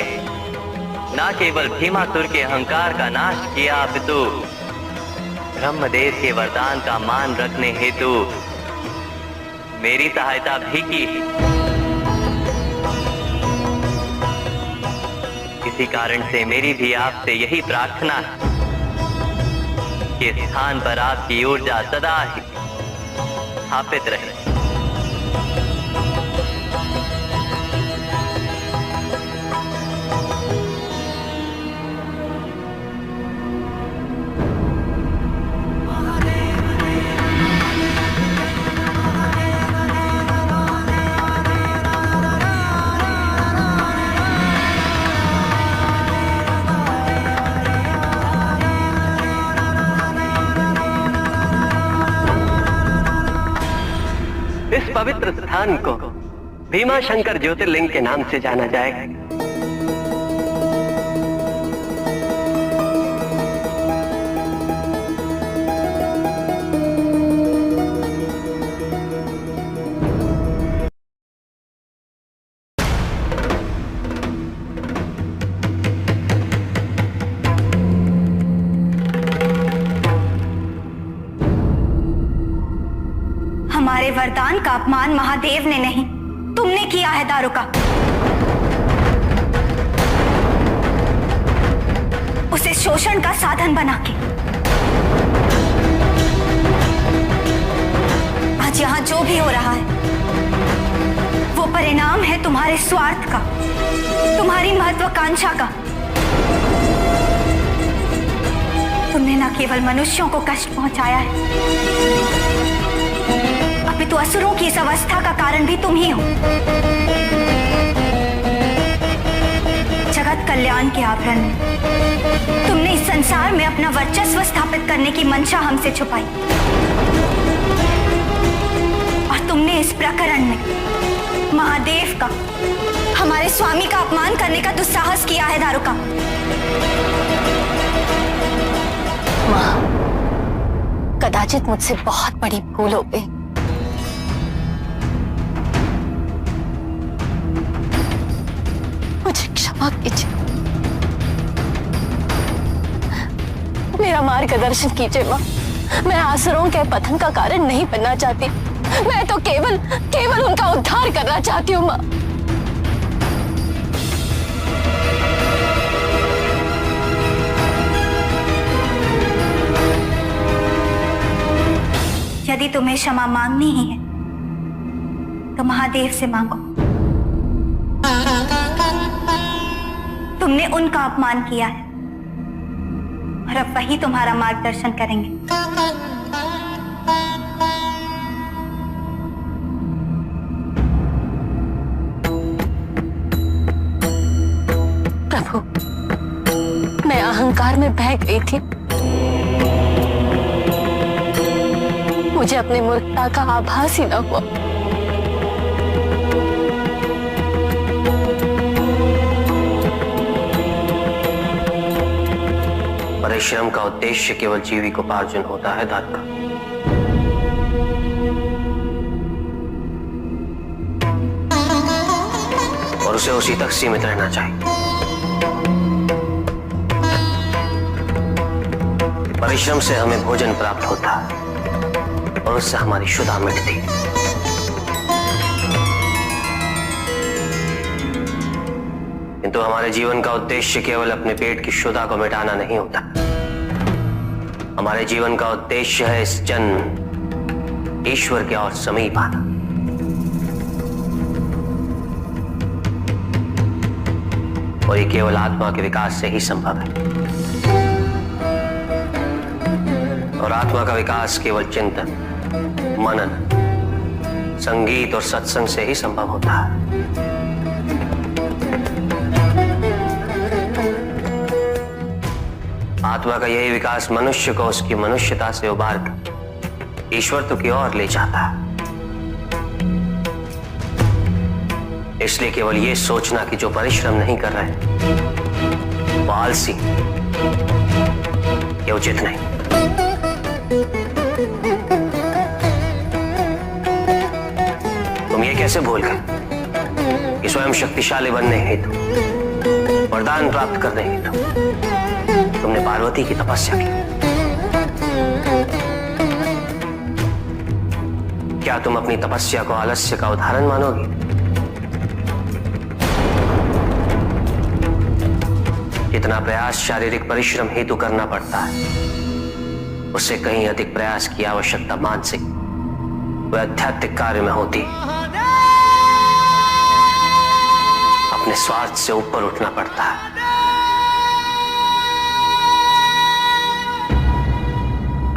न केवल भीमासुर के अहंकार का नाश किया, अपितु ब्रह्मदेव के वरदान का मान रखने हेतु मेरी सहायता भी की। इसी कारण से मेरी भी आपसे यही प्रार्थना है कि इस स्थान पर आपकी ऊर्जा सदा ही स्थापित रहे। इस पवित्र स्थान को भीमाशंकर ज्योतिर्लिंग के नाम से जाना जाएगा। हमारे वरदान का अपमान महादेव ने नहीं, तुमने किया है दारुका। उसे शोषण का साधन बना के आज यहां जो भी हो रहा है वो परिणाम है तुम्हारे स्वार्थ का, तुम्हारी महत्वाकांक्षा का। तुमने न केवल मनुष्यों को कष्ट पहुंचाया है, अपितु असुरों की इस अवस्था का कारण भी तुम ही हो। जगत कल्याण के आभरण में तुमने इस संसार में अपना वर्चस्व स्थापित करने की मंशा हमसे छुपाई, और तुमने इस प्रकरण में महादेव का, हमारे स्वामी का अपमान करने का दुस्साहस किया है दारुका। कदाचित मुझसे बहुत बड़ी भूल हो गई। मुझे क्षमा कीजिए। मेरा मार्गदर्शन कीजिए माँ। मैं आसुरों के पतन का कारण नहीं बनना चाहती। मैं तो केवल उनका उद्धार करना चाहती हूँ माँ। यदि तुम्हें क्षमा मांगनी ही है तो महादेव से मांगो। तुमने उनका अपमान किया है और अब वही तुम्हारा मार्गदर्शन करेंगे। प्रभु, मैं अहंकार में बह गई थी। मुझे अपनी मूर्खता का आभास ही न हुआ। परिश्रम का उद्देश्य केवल जीविकोपार्जन होता है दारुका। और उसे उसी तक सीमित रहना चाहिए। परिश्रम से हमें भोजन प्राप्त होता है और उससे हमारी क्षुधा मिटती है। किंतु हमारे जीवन का उद्देश्य केवल अपने पेट की क्षुधा को मिटाना नहीं होता। हमारे जीवन का उद्देश्य है इस जन्म ईश्वर के और समीप आना। और ये केवल आत्मा के विकास से ही संभव है। और आत्मा का विकास केवल चिंतन, मनन, संगीत और सत्संग से ही संभव होता है। आत्मा का यही विकास मनुष्य को उसकी मनुष्यता से उबार कर ईश्वरत्व की ओर ले जाता है। इसलिए केवल यह सोचना कि जो परिश्रम नहीं कर रहे वो आलसी, ये उचित नहीं। तुम ये कैसे भूल गए कि स्वयं शक्तिशाली बनने हेतु, वरदान प्राप्त करने हेतु तुमने पार्वती की तपस्या की। क्या तुम अपनी तपस्या को आलस्य का उदाहरण मानोगी? जितना प्रयास शारीरिक परिश्रम हेतु करना पड़ता है, उससे कहीं अधिक प्रयास की आवश्यकता मानसिक व आध्यात्मिक कार्य में होती। अपने स्वार्थ से ऊपर उठना पड़ता है।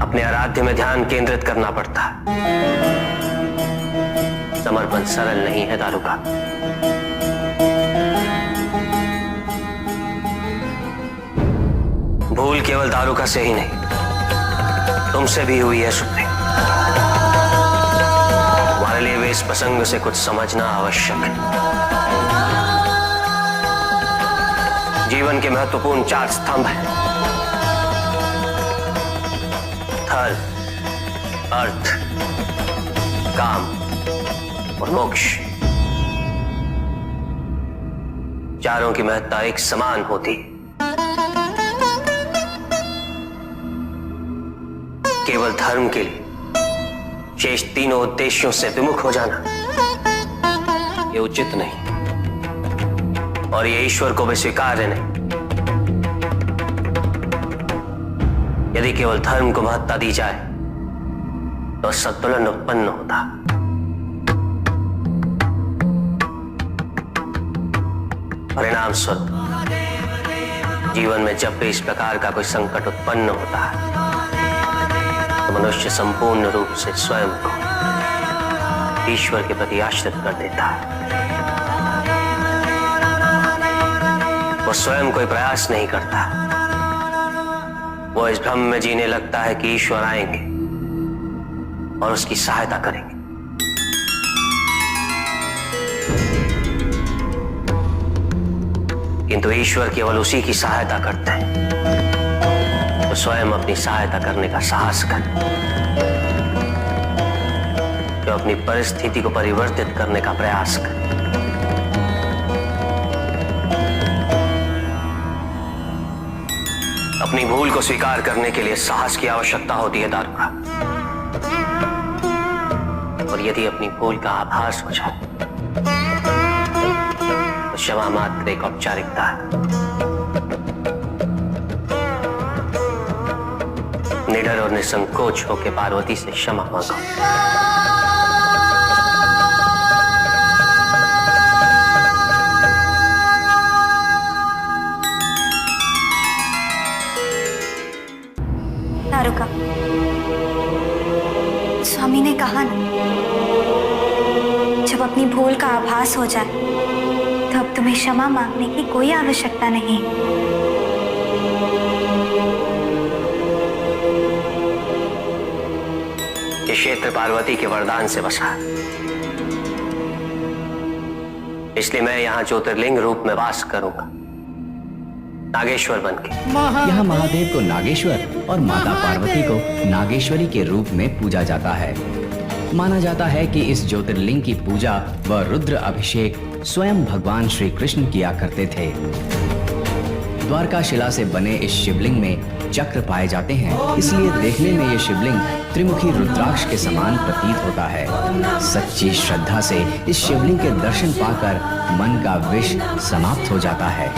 अपने आराध्य में ध्यान केंद्रित करना पड़ता है। समर्पण सरल नहीं है दारुका। भूल केवल दारुका से ही नहीं, तुमसे भी हुई है सुप्रीम। हमारे लिए वे इस प्रसंग से कुछ समझना आवश्यक है। जीवन के महत्वपूर्ण 4 स्तंभ हैं: धर्म, अर्थ, काम और मोक्ष। चारों की महत्ता एक समान होती है। केवल धर्म के लिए शेष तीनों उद्देश्यों से विमुख हो जाना ये उचित नहीं और ये ईश्वर को भी स्वीकार्य नहीं। यदि केवल धर्म को महत्ता दी जाए तो संतुलन उत्पन्न होता। परिणाम स्वरूप जीवन में जब भी इस प्रकार का कोई संकट उत्पन्न होता है, मनुष्य संपूर्ण रूप से स्वयं को ईश्वर के प्रति आश्रित कर देता है। वो स्वयं कोई प्रयास नहीं करता। वो इस भ्रम में जीने लगता है कि ईश्वर आएंगे और उसकी सहायता करेंगे। किंतु ईश्वर केवल उसी की सहायता करते हैं तो स्वयं अपनी सहायता करने का साहस कर, जो अपनी परिस्थिति को परिवर्तित करने का प्रयास कर। अपनी भूल को स्वीकार करने के लिए साहस की आवश्यकता होती है दारुका। और यदि अपनी भूल का आभास हो जाए तो क्षमा मात्र एक औपचारिकता है। निडर और निसंकोच होकर पार्वती से क्षमा मांगो। दारुका, स्वामी ने कहा ना, जब अपनी भूल का आभास हो जाए तो अब तुम्हें क्षमा मांगने की कोई आवश्यकता नहीं। ये क्षेत्र पार्वती के वरदान से बसा है, इसलिए मैं यहाँ ज्योतिर्लिंग रूप में वास करूंगा, नागेश्वर बनके। यहाँ महादेव को नागेश्वर और माता पार्वती को नागेश्वरी के रूप में पूजा जाता है। माना जाता है कि इस ज्योतिर्लिंग की पूजा व रुद्र अभिषेक स्वयं भगवान श्री कृष्ण किया करते थे। द्वारका शिला से बने इस शिवलिंग में चक्र पाए जाते हैं, इसलिए देखने में ये शिवलिंग त्रिमुखी रुद्राक्ष के समान प्रतीत होता है। सच्ची श्रद्धा से इस शिवलिंग के दर्शन पाकर मन का विष समाप्त हो जाता है।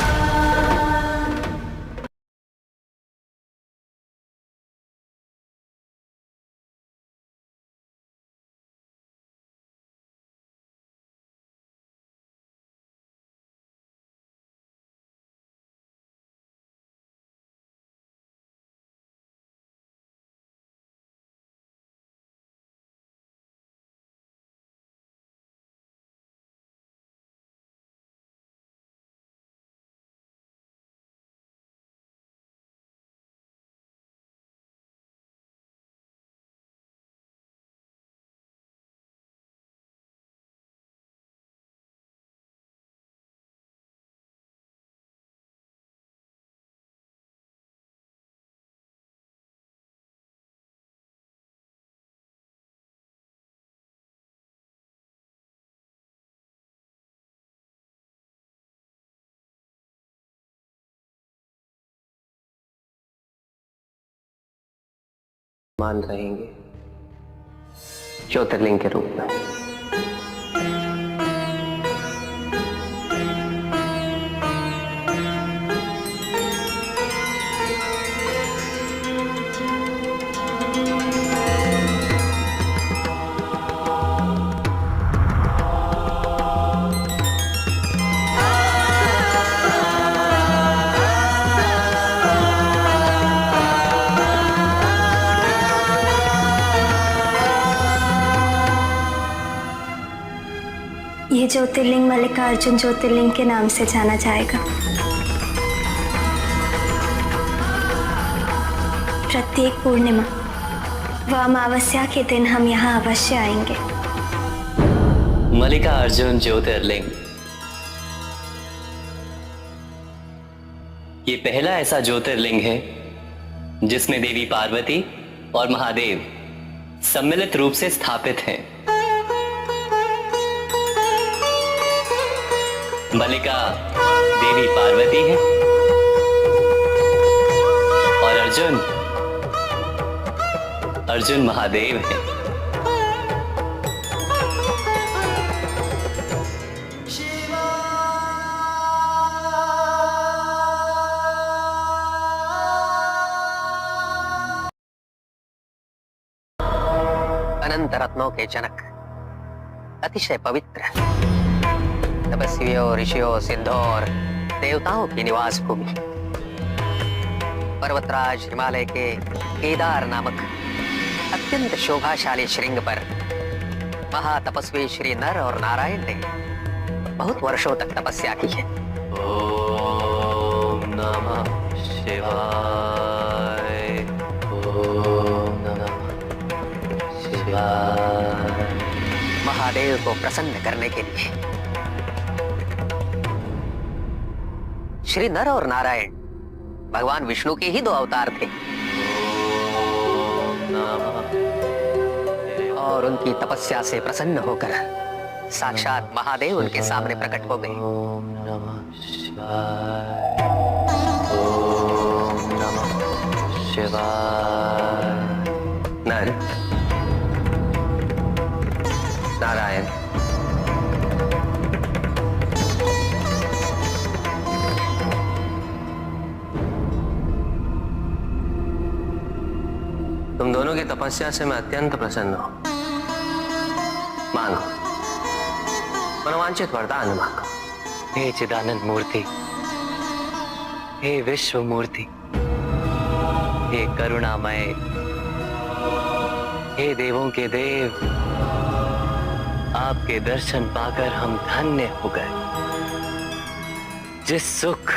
मान रहेंगे ज्योतिर्लिंग के रूप में। ये ज्योतिर्लिंग मल्लिकार्जुन ज्योतिर्लिंग के नाम से जाना जाएगा। प्रत्येक पूर्णिमा व अमावस्या के दिन हम यहाँ अवश्य आएंगे। मल्लिकार्जुन ज्योतिर्लिंग ये पहला ऐसा ज्योतिर्लिंग है जिसमें देवी पार्वती और महादेव सम्मिलित रूप से स्थापित हैं। मल्लिका देवी पार्वती है और अर्जुन महादेव है। अनंत रत्नों के जनक, अतिशय पवित्र, तपस्वियों, ऋषियों, सिद्धों और देवताओं की निवास भूमि, पर्वतराज हिमालय के केदार नामक अत्यंत शोभाशाली श्रृंग पर महातपस्वी श्री नर और नारायण ने बहुत वर्षों तक तपस्या की है। ओम नमः शिवाय, ओम नमः शिवाय। महादेव को प्रसन्न करने के लिए श्री नर और नारायण भगवान विष्णु के ही दो अवतार थे और उनकी तपस्या से प्रसन्न होकर साक्षात महादेव उनके सामने प्रकट हो गए। ओम नमः शिवाय, ओम नमः शिवाय। नर नारायण। तुम दोनों की तपस्या से मैं अत्यंत प्रसन्न हूं। मांगो, मनोवांछित वरदान मांगो। हे चिदानंद मूर्ति, हे विश्व मूर्ति, हे करुणामय, हे देवों के देव, आपके दर्शन पाकर हम धन्य हो गए। जिस सुख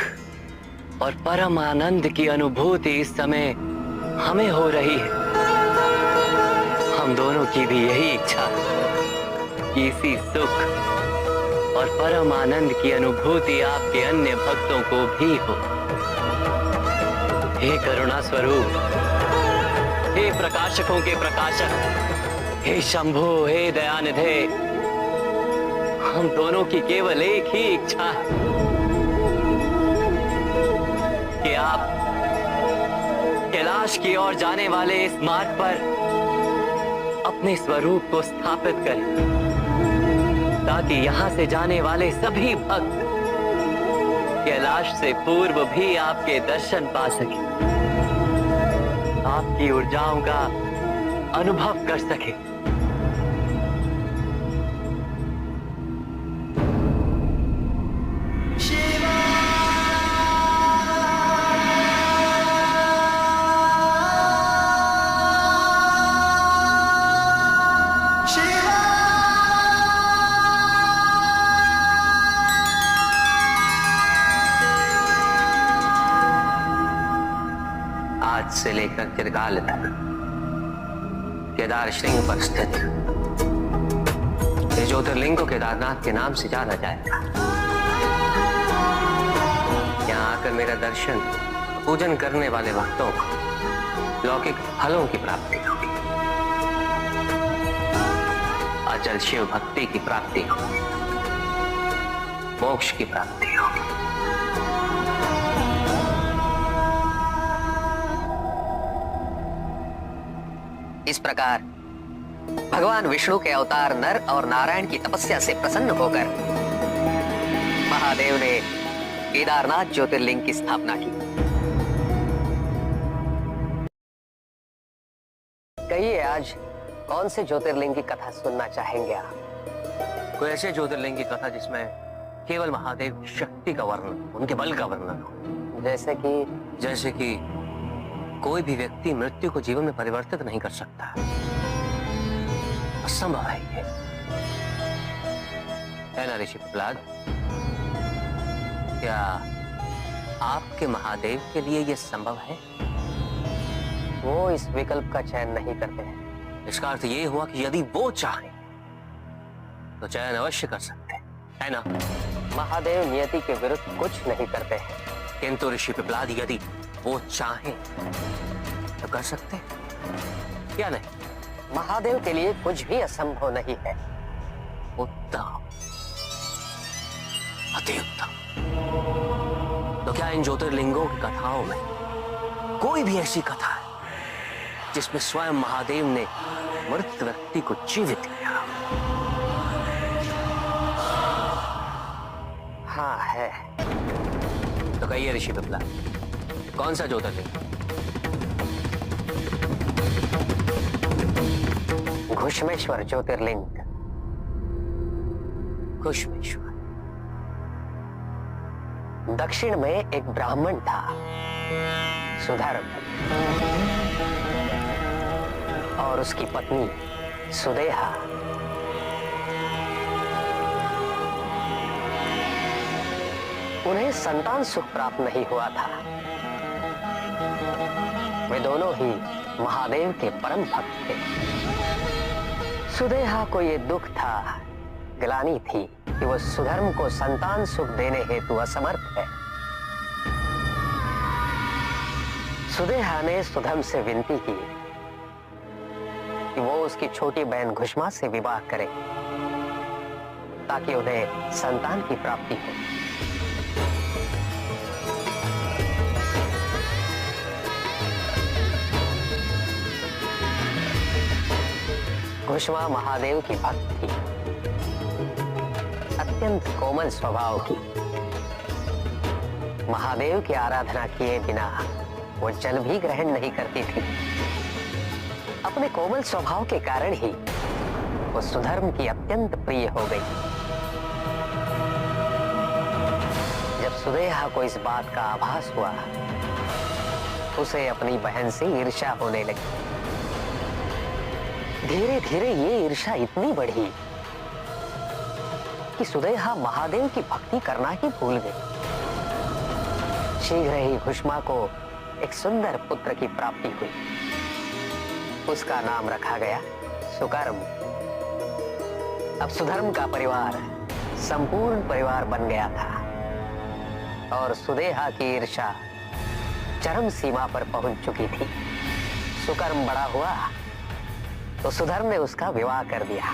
और परम आनंद की अनुभूति इस समय हमें हो रही है, हम दोनों की भी यही इच्छा है कि इसी सुख और परम आनंद की अनुभूति आपके अन्य भक्तों को भी हो। हे करुणा स्वरूप, हे प्रकाशकों के प्रकाशक, हे शंभु, हे दयानिधे, हम दोनों की केवल एक ही इच्छा है कि आप कैलाश की ओर जाने वाले इस मार्ग पर अपने स्वरूप को स्थापित करें, ताकि यहां से जाने वाले सभी भक्त कैलाश से पूर्व भी आपके दर्शन पा सके, आपकी ऊर्जाओं का अनुभव कर सके। आज से लेकर चिरकाल तक केदार श्रृंग पर स्थित इस ज्योतिर्लिंग को केदारनाथ के नाम से जाना जाएगा। यहाँ आकर मेरा दर्शन, पूजन करने वाले भक्तों को लौकिक फलों की प्राप्ति होगी, अचल शिव भक्ति की प्राप्ति होगी, मोक्ष की प्राप्ति होगी। इस प्रकार भगवान विष्णु के अवतार नर और नारायण की तपस्या से प्रसन्न होकर महादेव ने केदारनाथ ज्योतिर्लिंग की स्थापना की। कहिए, आज कौन से ज्योतिर्लिंग की कथा सुनना चाहेंगे आप? कोई ऐसे ज्योतिर्लिंग की कथा जिसमें केवल महादेव की शक्ति का वर्णन, उनके बल का वर्णन हो। जैसे कि कोई भी व्यक्ति मृत्यु को जीवन में परिवर्तित नहीं कर सकता, असंभव है ये, है ना ऋषि पिपलाद? क्या आपके महादेव के लिए यह संभव है? वो इस विकल्प का चयन नहीं करते हैं। इसका अर्थ ये हुआ कि यदि वो चाहें तो चयन अवश्य कर सकते हैं, है ना? महादेव नियति के विरुद्ध कुछ नहीं करते हैं, किंतु ऋषि पिपलाद यदि वो चाहें तो कर सकते हैं या नहीं? महादेव के लिए कुछ भी असंभव नहीं है। उत्तम, अति उत्तम। तो क्या इन ज्योतिर्लिंगों की कथाओं में कोई भी ऐसी कथा है जिसमें स्वयं महादेव ने मृत व्यक्ति को जीवित किया? हाँ है। तो कहिए ऋषि पिपला, कौन सा ज्योतिर्लिंग? घुश्मेश्वर ज्योतिर्लिंग। घुश्मेश्वर। दक्षिण में एक ब्राह्मण था, सुधर्म, और उसकी पत्नी सुदेहा। उन्हें संतान सुख प्राप्त नहीं हुआ था। वे दोनों ही महादेव के परम भक्त थे। सुदेहा को ये दुख था, ग्लानि थी कि वो सुधर्म को संतान सुख देने हेतु असमर्थ है। सुदेहा ने सुधर्म से विनती की कि वो उसकी छोटी बहन घुष्मा से विवाह करे ताकि उन्हें संतान की प्राप्ति हो। घुष्मा महादेव की भक्त थी, अत्यंत कोमल स्वभाव की। महादेव की आराधना किए बिना वो जल भी ग्रहण नहीं करती थी। अपने कोमल स्वभाव के कारण ही वो सुधर्म की अत्यंत प्रिय हो गई। जब सुदेहा को इस बात का आभास हुआ, उसे अपनी बहन से ईर्ष्या होने लगी। धीरे धीरे ये ईर्ष्या इतनी बढ़ी कि सुदेहा महादेव की भक्ति करना ही भूल गई। शीघ्र ही घुष्मा को एक सुंदर पुत्र की प्राप्ति हुई। उसका नाम रखा गया सुकर्म। अब सुधर्म का परिवार संपूर्ण परिवार बन गया था और सुदेहा की ईर्ष्या चरम सीमा पर पहुंच चुकी थी। सुकर्म बड़ा हुआ तो सुधर्म ने उसका विवाह कर दिया।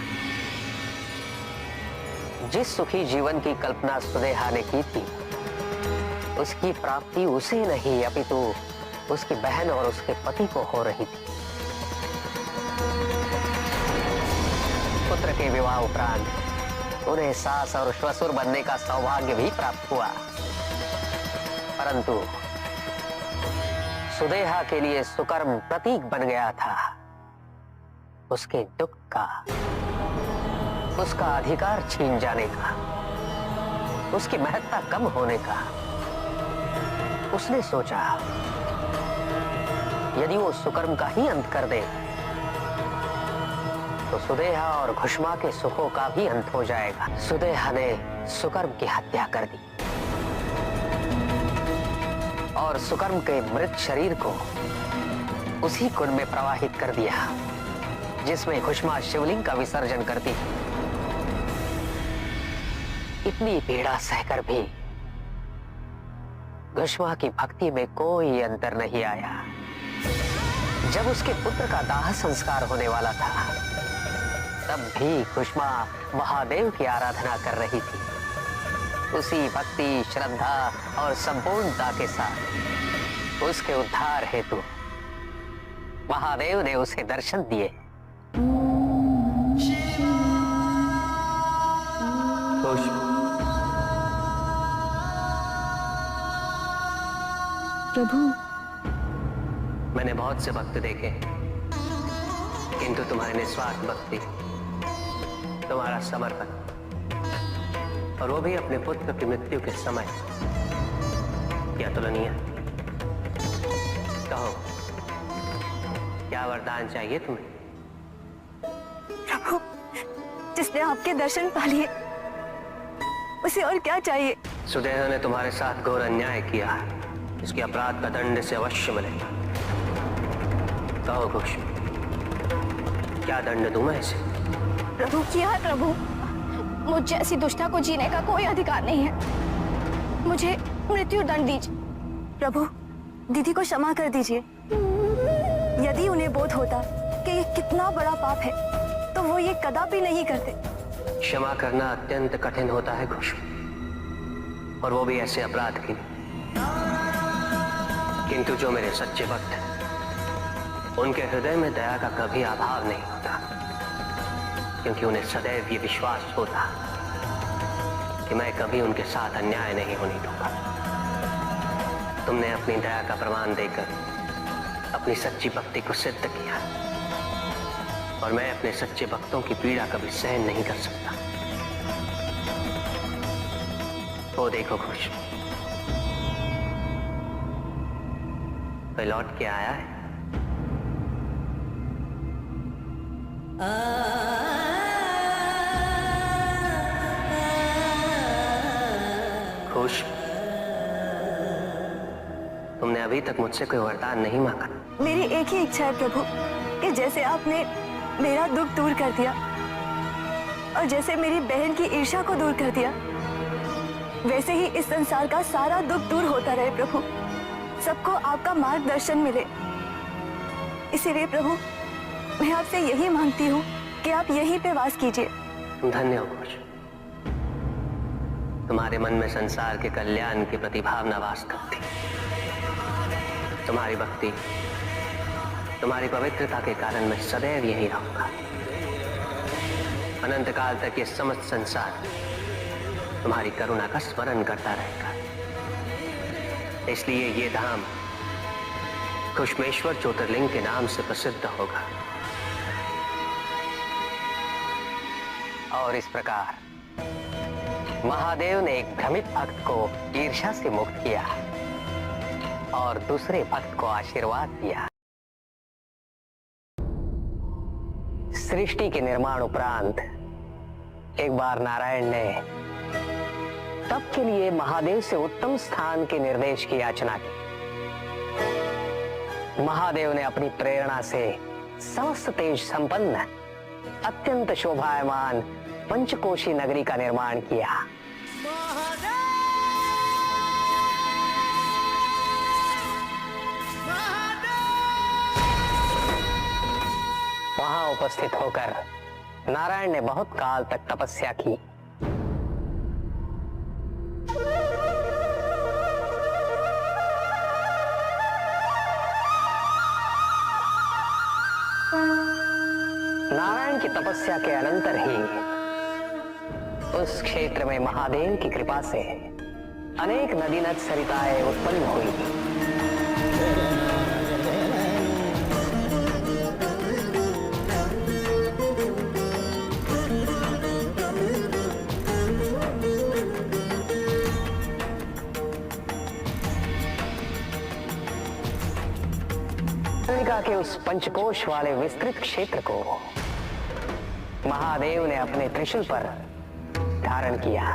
जिस सुखी जीवन की कल्पना सुदेहा ने की थी, उसकी प्राप्ति उसे नहीं अपितु उसकी बहन और उसके पति को हो रही थी। पुत्र के विवाह उपरांत उन्हें सास और ससुर बनने का सौभाग्य भी प्राप्त हुआ, परंतु सुदेहा के लिए सुकर्म प्रतीक बन गया था उसके दुख का, उसका अधिकार छीन जाने का, उसकी महत्ता कम होने का। उसने सोचा यदि वो सुकर्म का ही अंत कर दे तो सुदेहा और घुष्मा के सुखों का भी अंत हो जाएगा। सुदेहा ने सुकर्म की हत्या कर दी और सुकर्म के मृत शरीर को उसी कुंड में प्रवाहित कर दिया जिसमें घुष्मा शिवलिंग का विसर्जन करती थी। इतनी पीड़ा सहकर भी घुष्मा की भक्ति में कोई अंतर नहीं आया। जब उसके पुत्र का दाह संस्कार होने वाला था, तब भी घुष्मा महादेव की आराधना कर रही थी। उसी भक्ति, श्रद्धा और संपूर्णता के साथ उसके उद्धार हेतु महादेव ने उसे दर्शन दिए। प्रभु, मैंने बहुत से भक्त देखे, किंतु तुम्हारी निस्वार्थ भक्ति, तुम्हारा समर्पण, और वो भी अपने पुत्र की मृत्यु के समय, क्या तुलनीय। कहो, क्या वरदान चाहिए तुम्हें? प्रभु, जिसने आपके दर्शन पा लिए, उसे और क्या चाहिए? सुदेहा ने तुम्हारे साथ घोर अन्याय किया, इसके अपराध का दंड से अवश्य मिलेगा। कहो घोष, क्या दंड दूं मैं इसे? प्रभु, क्या है प्रभु? मुझ जैसी दुष्टा को जीने का कोई अधिकार नहीं है। मुझे मृत्यु दंड दीजिए। प्रभु, दीदी को क्षमा कर दीजिए। यदि उन्हें बोध होता कि ये कितना बड़ा पाप है, तो वो ये कदापि नहीं करते। क्षमा करना अत्यंत कठिन होता है घोष, और वो भी ऐसे अपराध की। किंतु जो मेरे सच्चे भक्त हैं, उनके हृदय में दया का कभी अभाव नहीं होता, क्योंकि उन्हें सदैव ये विश्वास होता कि मैं कभी उनके साथ अन्याय नहीं होने दूंगा। तुमने अपनी दया का प्रमाण देकर अपनी सच्ची भक्ति को सिद्ध किया, और मैं अपने सच्चे भक्तों की पीड़ा कभी सहन नहीं कर सकता। वो देखो खुश, कोई लौट के आया है। खुश, तुमने अभी तक मुझसे कोई वरदान नहीं मांगा। मेरी एक ही इच्छा है प्रभु, कि जैसे आपने मेरा दुख दूर कर दिया और जैसे मेरी बहन की ईर्ष्या को दूर कर दिया, वैसे ही इस संसार का सारा दुख दूर होता रहे प्रभु। सबको आपका मार्गदर्शन मिले। इसीलिए प्रभु, मैं आपसे यही मांगती हूँ कि आप यहीं पे वास कीजिए। धन्य हो घोष, तुम्हारे मन में संसार के कल्याण की प्रति भावना वास करती। तुम्हारी भक्ति, तुम्हारी पवित्रता के कारण मैं सदैव यही रहूंगा। अनंत काल तक ये समस्त संसार तुम्हारी करुणा का स्मरण करता रहेगा। इसलिए ये धाम कुष्मेश्वर ज्योतिर्लिंग के नाम से प्रसिद्ध होगा। और इस प्रकार महादेव ने एक भ्रमित भक्त को ईर्ष्या से मुक्त किया और दूसरे भक्त को आशीर्वाद दिया। सृष्टि के निर्माण उपरांत एक बार नारायण ने तप के लिए महादेव से उत्तम स्थान के निर्देश की याचना की। महादेव ने अपनी प्रेरणा से समस्त तेज संपन्न अत्यंत शोभायमान पंचकोशी नगरी का निर्माण किया। वहां उपस्थित होकर नारायण ने बहुत काल तक तपस्या की। नारायण की तपस्या के अनंतर ही उस क्षेत्र में महादेव की कृपा से अनेक नदी नद सरिताएं उत्पन्न हुई। के उस पंचकोश वाले विस्तृत क्षेत्र को महादेव ने अपने त्रिशूल पर धारण किया।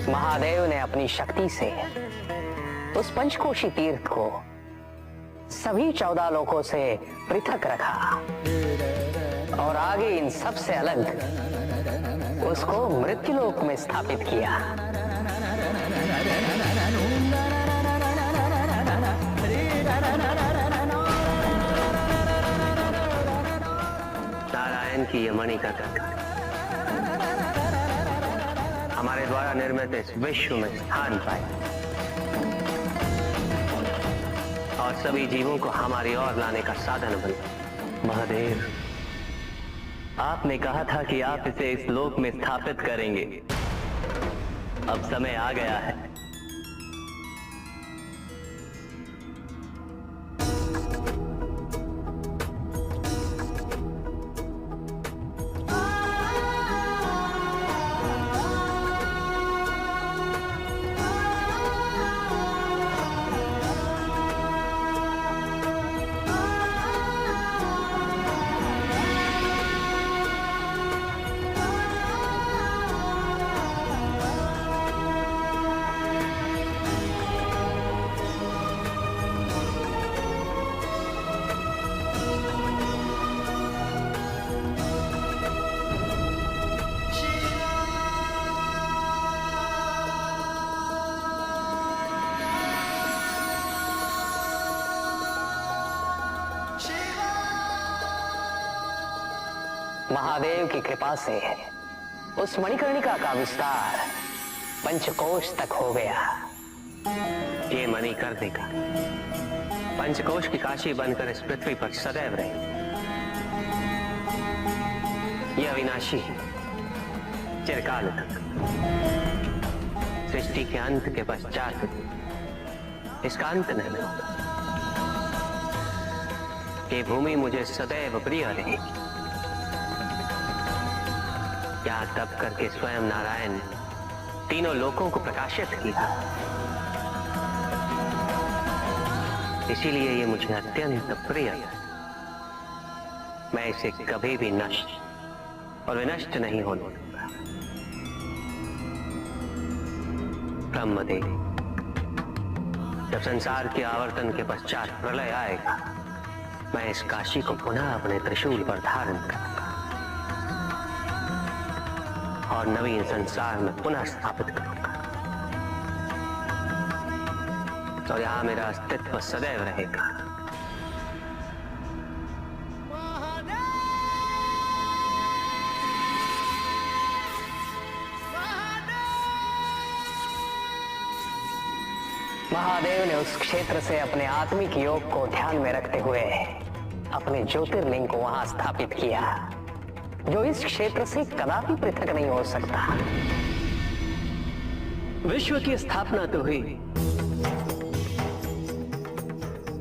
महादेव ने अपनी शक्ति से उस पंचकोशी तीर्थ को सभी 14 लोकों से पृथक रखा और आगे इन सब से अलग उसको मृत्युलोक में स्थापित किया। नारायण की ये मणि का तत्व हमारे द्वारा निर्मित इस विश्व में स्थान पाए और सभी जीवों को हमारी ओर लाने का साधन बने। महादेव, आपने कहा था कि आप इसे इस लोक में स्थापित करेंगे। अब समय आ गया है। महादेव की कृपा से उस मणिकर्णिका का विस्तार पंचकोश तक हो गया। ये मणि कर देगा पंचकोश की काशी बनकर इस पृथ्वी पर सदैव रहे। यह अविनाशी चिरकाल तक सृष्टि के अंत के पश्चात इसका अंत नहीं होगा। ये भूमि मुझे सदैव प्रिय रहेगी। यहाँ तप करके स्वयं नारायण तीनों लोकों को प्रकाशित किया। इसीलिए ये मुझे अत्यंत प्रिय है। मैं इसे कभी भी नष्ट और विनष्ट नहीं होने दूंगा। ब्रह्मदेव, जब संसार के आवर्तन के पश्चात प्रलय आएगा, मैं इस काशी को पुनः अपने त्रिशूल पर धारण करूंगा और नवीन संसार में पुनः स्थापित करूंगा। और यहां मेरा अस्तित्व सदैव रहेगा। महादेव ने उस क्षेत्र से अपने आत्मिक योग को ध्यान में रखते हुए अपने ज्योतिर्लिंग को वहां स्थापित किया, जो इस क्षेत्र से कदापि पृथक नहीं हो सकता। विश्व की स्थापना तो हुई,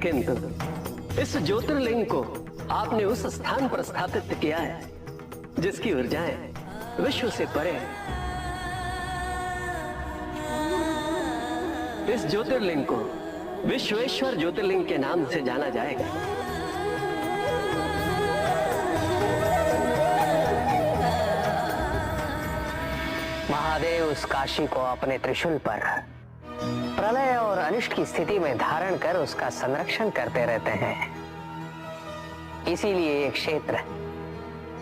किंतु इस ज्योतिर्लिंग को आपने उस स्थान पर स्थापित किया है जिसकी ऊर्जाएं विश्व से परे हैं। इस ज्योतिर्लिंग को विश्वेश्वर ज्योतिर्लिंग के नाम से जाना जाएगा। महादेव उस काशी को अपने त्रिशूल पर प्रलय और अनिष्ट की स्थिति में धारण कर उसका संरक्षण करते रहते हैं। इसीलिए ये क्षेत्र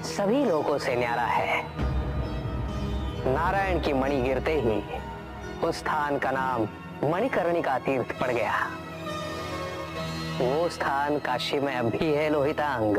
सभी लोगों से न्यारा है। नारायण की मणि गिरते ही उस स्थान का नाम मणिकर्णिका तीर्थ पड़ गया। वो स्थान काशी में अब भी है लोहितांग।